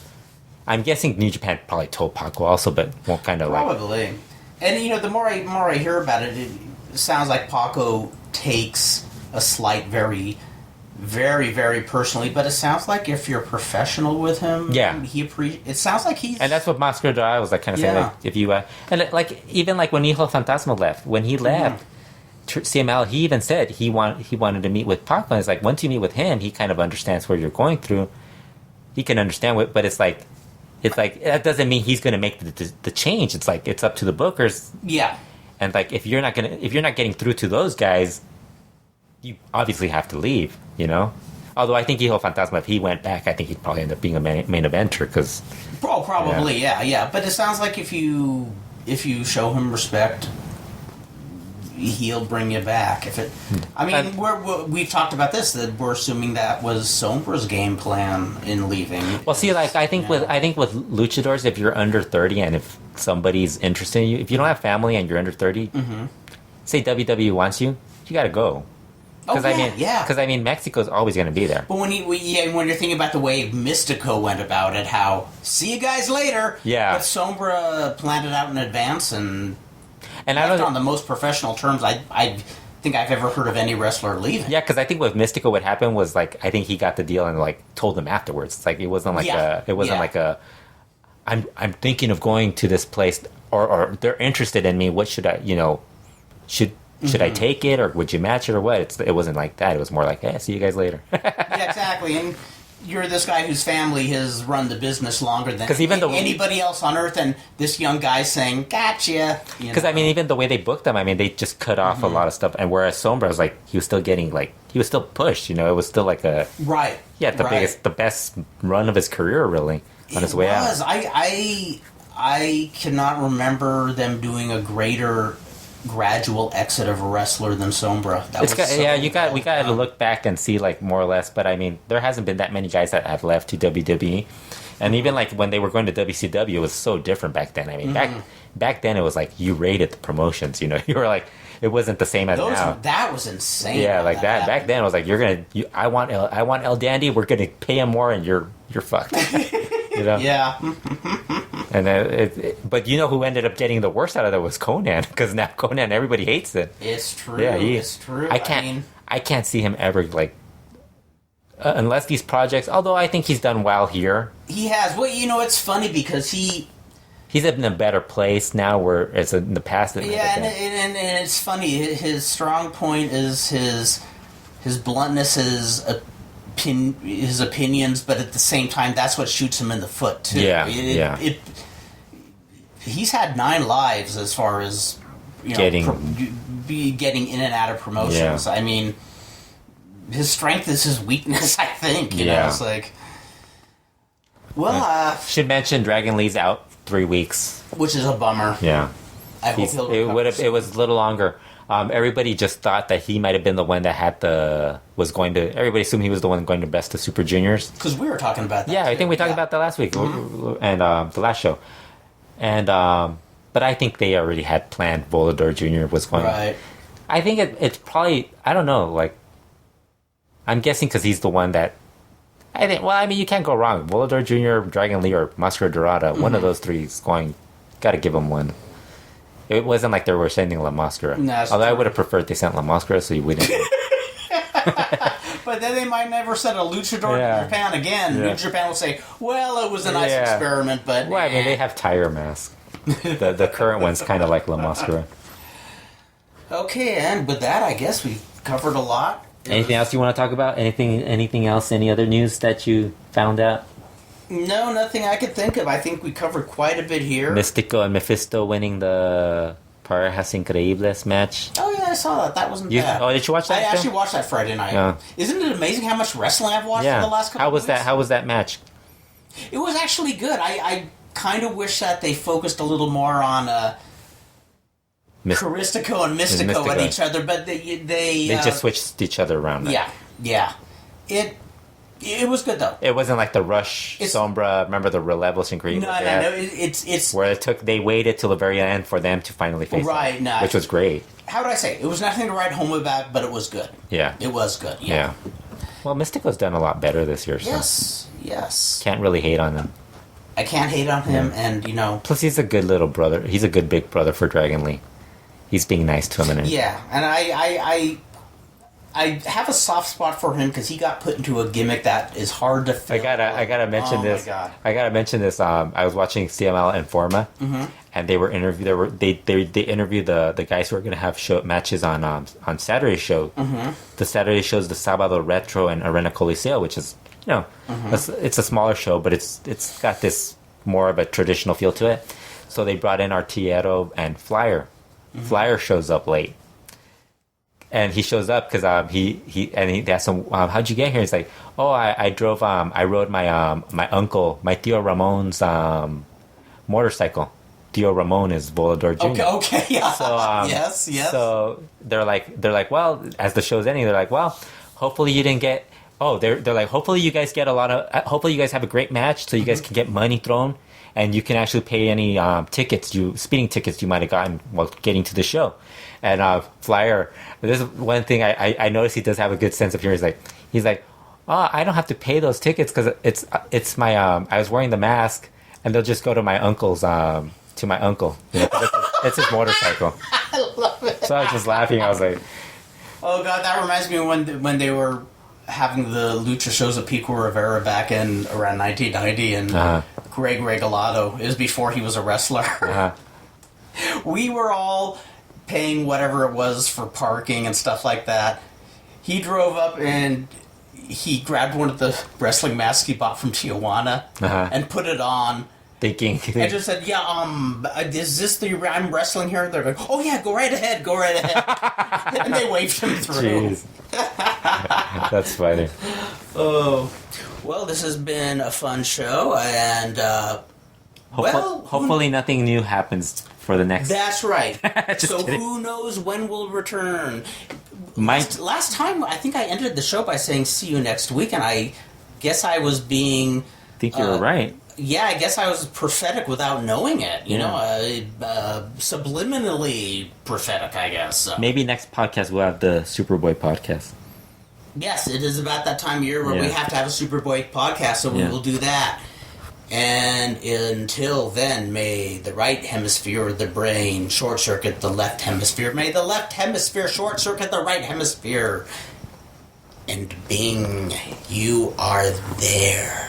I'm guessing New Japan probably told Paco also, but won't kind of probably. And the more I hear about it, it sounds like Paco takes a slight very, very, very personally. But it sounds like if you're professional with him, it sounds like he's. And that's what Mascara Dorada was like, kind of saying, like, if you and like even like when Hijo del Fantasma left, when he left CML, he even said he wanted to meet with Paco. And it's like, once you meet with him, he kind of understands what you're going through. He can understand what, but it's like that doesn't mean he's going to make the change. It's like, it's up to the bookers. Yeah. And like, if you're not getting through to those guys, you obviously have to leave, Although I think Hijo del Fantasma, if he went back, I think he'd probably end up being a main eventer, because... Probably, yeah. But it sounds like if you show him respect, he'll bring you back. We've talked about this, that we're assuming that was Sombra's game plan in leaving. Well, see, like, I think with luchadors, if you're under 30 and if somebody's interested in you, if you don't have family and you're under 30, say WWE wants you, you got to go. Because I mean, Mexico's always going to be there. But when you're thinking about the way Mystico went about it, how see you guys later. Yeah. But Sombra planned it out in advance and I don't on the most professional terms I think I've ever heard of any wrestler leaving. Yeah, because I think with Mystico, what happened was, like, I think he got the deal and like told them afterwards. It's like, it wasn't like I'm thinking of going to this place, or they're interested in me. What should I should I take it, or would you match it, or what? It wasn't like that. It was more like, hey, see you guys later. Yeah, exactly. And you're this guy whose family has run the business longer than anybody else on earth, and this young guy saying, gotcha. Because, I mean, even the way they booked him, I mean, they just cut off a lot of stuff. And whereas Sombra was like, he was still getting, like, he was still pushed, you know? It was still like a... Right. Yeah, the best run of his career, really, on his way out. I cannot remember them doing a greater gradual exit of a wrestler than Sombra. We got to look back and see, like, more or less. But I mean, there hasn't been that many guys that have left to WWE, and even like when they were going to WCW, it was so different back then. I mean, back then it was like you rated the promotions. You know, you were like, it wasn't the same as now. That was insane. Yeah, like that back then it was like I want El Dandy. We're gonna pay him more, and you're fucked. You know? Yeah. And then but you know who ended up getting the worst out of that was Konnan, because now Konnan, everybody hates it. It's true. Yeah, it's true. I can't see him ever, like, unless these projects. Although I think he's done well here. He has. Well, you know, it's funny because he's in a better place now, whereas in the past. And it's funny. His strong point is his bluntness, his opinions, but at the same time, that's what shoots him in the foot too. He's had 9 lives as far as getting in and out of promotions. Yeah. I mean, his strength is his weakness. I think. You know, it's like. Well, should mention Dragon Lee's out 3 weeks, which is a bummer. Yeah, I hope he'll recover. It was a little longer. Everybody just thought that he might have been the one that everybody assumed he was the one going to Best of Super Juniors. Because we were talking about that. Yeah, I think we talked about that last week, and the last show. And but I think they already had planned Volador Jr. was going. Right. I think it's probably, I don't know, like, I'm guessing because he's the one that, I think, well, I mean, you can't go wrong. Volador Jr., Dragon Lee, or Mascara Dorada, one of those three is going, got to give him one. It wasn't like they were sending La Mascara. No, although I would have preferred they sent La Mascara so you wouldn't. But then they might never send a luchador to Japan again. New Japan will say, well, it was a nice experiment, but... Well, I mean, they have Tire Mask. the current one's kind of like La Mascara. Okay, and with that, I guess we've covered a lot. Anything else you want to talk about? Anything else? Any other news that you found out? No, nothing I could think of. I think we covered quite a bit here. Mystico and Mephisto winning the Parejas Increíbles match. Oh, yeah, I saw that. That wasn't bad. Oh, did you watch that? I actually watched that Friday night. Isn't it amazing how much wrestling I've watched in the last couple of weeks? How was that match? It was actually good. I kind of wish that they focused a little more on Caristico and Mystico at each other, but they just switched each other around. Yeah. It was good though. It wasn't like the Rush Sombra. Remember the Relevos and Green? No. It's where they waited till the very end for them to finally face them, which was great. How would I say? It was nothing to write home about, but it was good. Yeah, it was good. Yeah. Well, Mystico's done a lot better this year. So Yes. Can't really hate on him. I can't hate on him, and Plus, he's a good little brother. He's a good big brother for Dragon Lee. He's being nice to him, and and I have a soft spot for him because he got put into a gimmick that is hard to fill. I gotta mention this. My God. I gotta mention this. I was watching CML Informa, and they were they interviewed the guys who are gonna have matches on Saturday's show. The Saturday show is the Sábado Retro and Arena Coliseo, which is it's a smaller show, but it's got this more of a traditional feel to it. So they brought in Artillero and Flyer. Flyer shows up late. And he shows up because he asked him, how'd you get here? He's like, oh, I drove I rode my uncle, my Tío Ramon's motorcycle. Tío Ramon is Volador Jr. Okay, yeah. So yes. So they're like, well, as the show's ending, they're like, well, hopefully you didn't get. Oh, they're like, hopefully you guys get hopefully you guys have a great match, so you guys can get money thrown, and you can actually pay any speeding tickets you might have gotten while getting to the show. And Flyer, this is one thing I noticed he does have a good sense of humor. He's like, oh, I don't have to pay those tickets because it's my I was wearing the mask, and they'll just go to my uncle's to my uncle. It's his motorcycle. I love it. So I was just laughing. I was like, oh God, that reminds me of when they were having the lucha shows of Pico Rivera back in around 1990, and Greg Regalado. It was before he was a wrestler. We were all paying whatever it was for parking and stuff like that. He drove up and he grabbed one of the wrestling masks he bought from Tijuana and put it on. Thinking. I just said, is this the I'm wrestling here? They're like, oh yeah, go right ahead. And they waved him through. Jeez. That's funny. Oh, well, this has been a fun show, and hopefully nothing new happens for the next. That's right. So kidding. who knows when we'll return? Last time, I think I ended the show by saying "see you next week," and I guess I was being. I think you were right. Yeah, I guess I was prophetic without knowing it. You know, subliminally prophetic, I guess. So. Maybe next podcast we'll have the Superboy podcast. Yes, it is about that time of year where we have to have a Superboy podcast, so we will do that. And until then, may the right hemisphere of the brain short-circuit the left hemisphere. May the left hemisphere short-circuit the right hemisphere. And bing, you are there.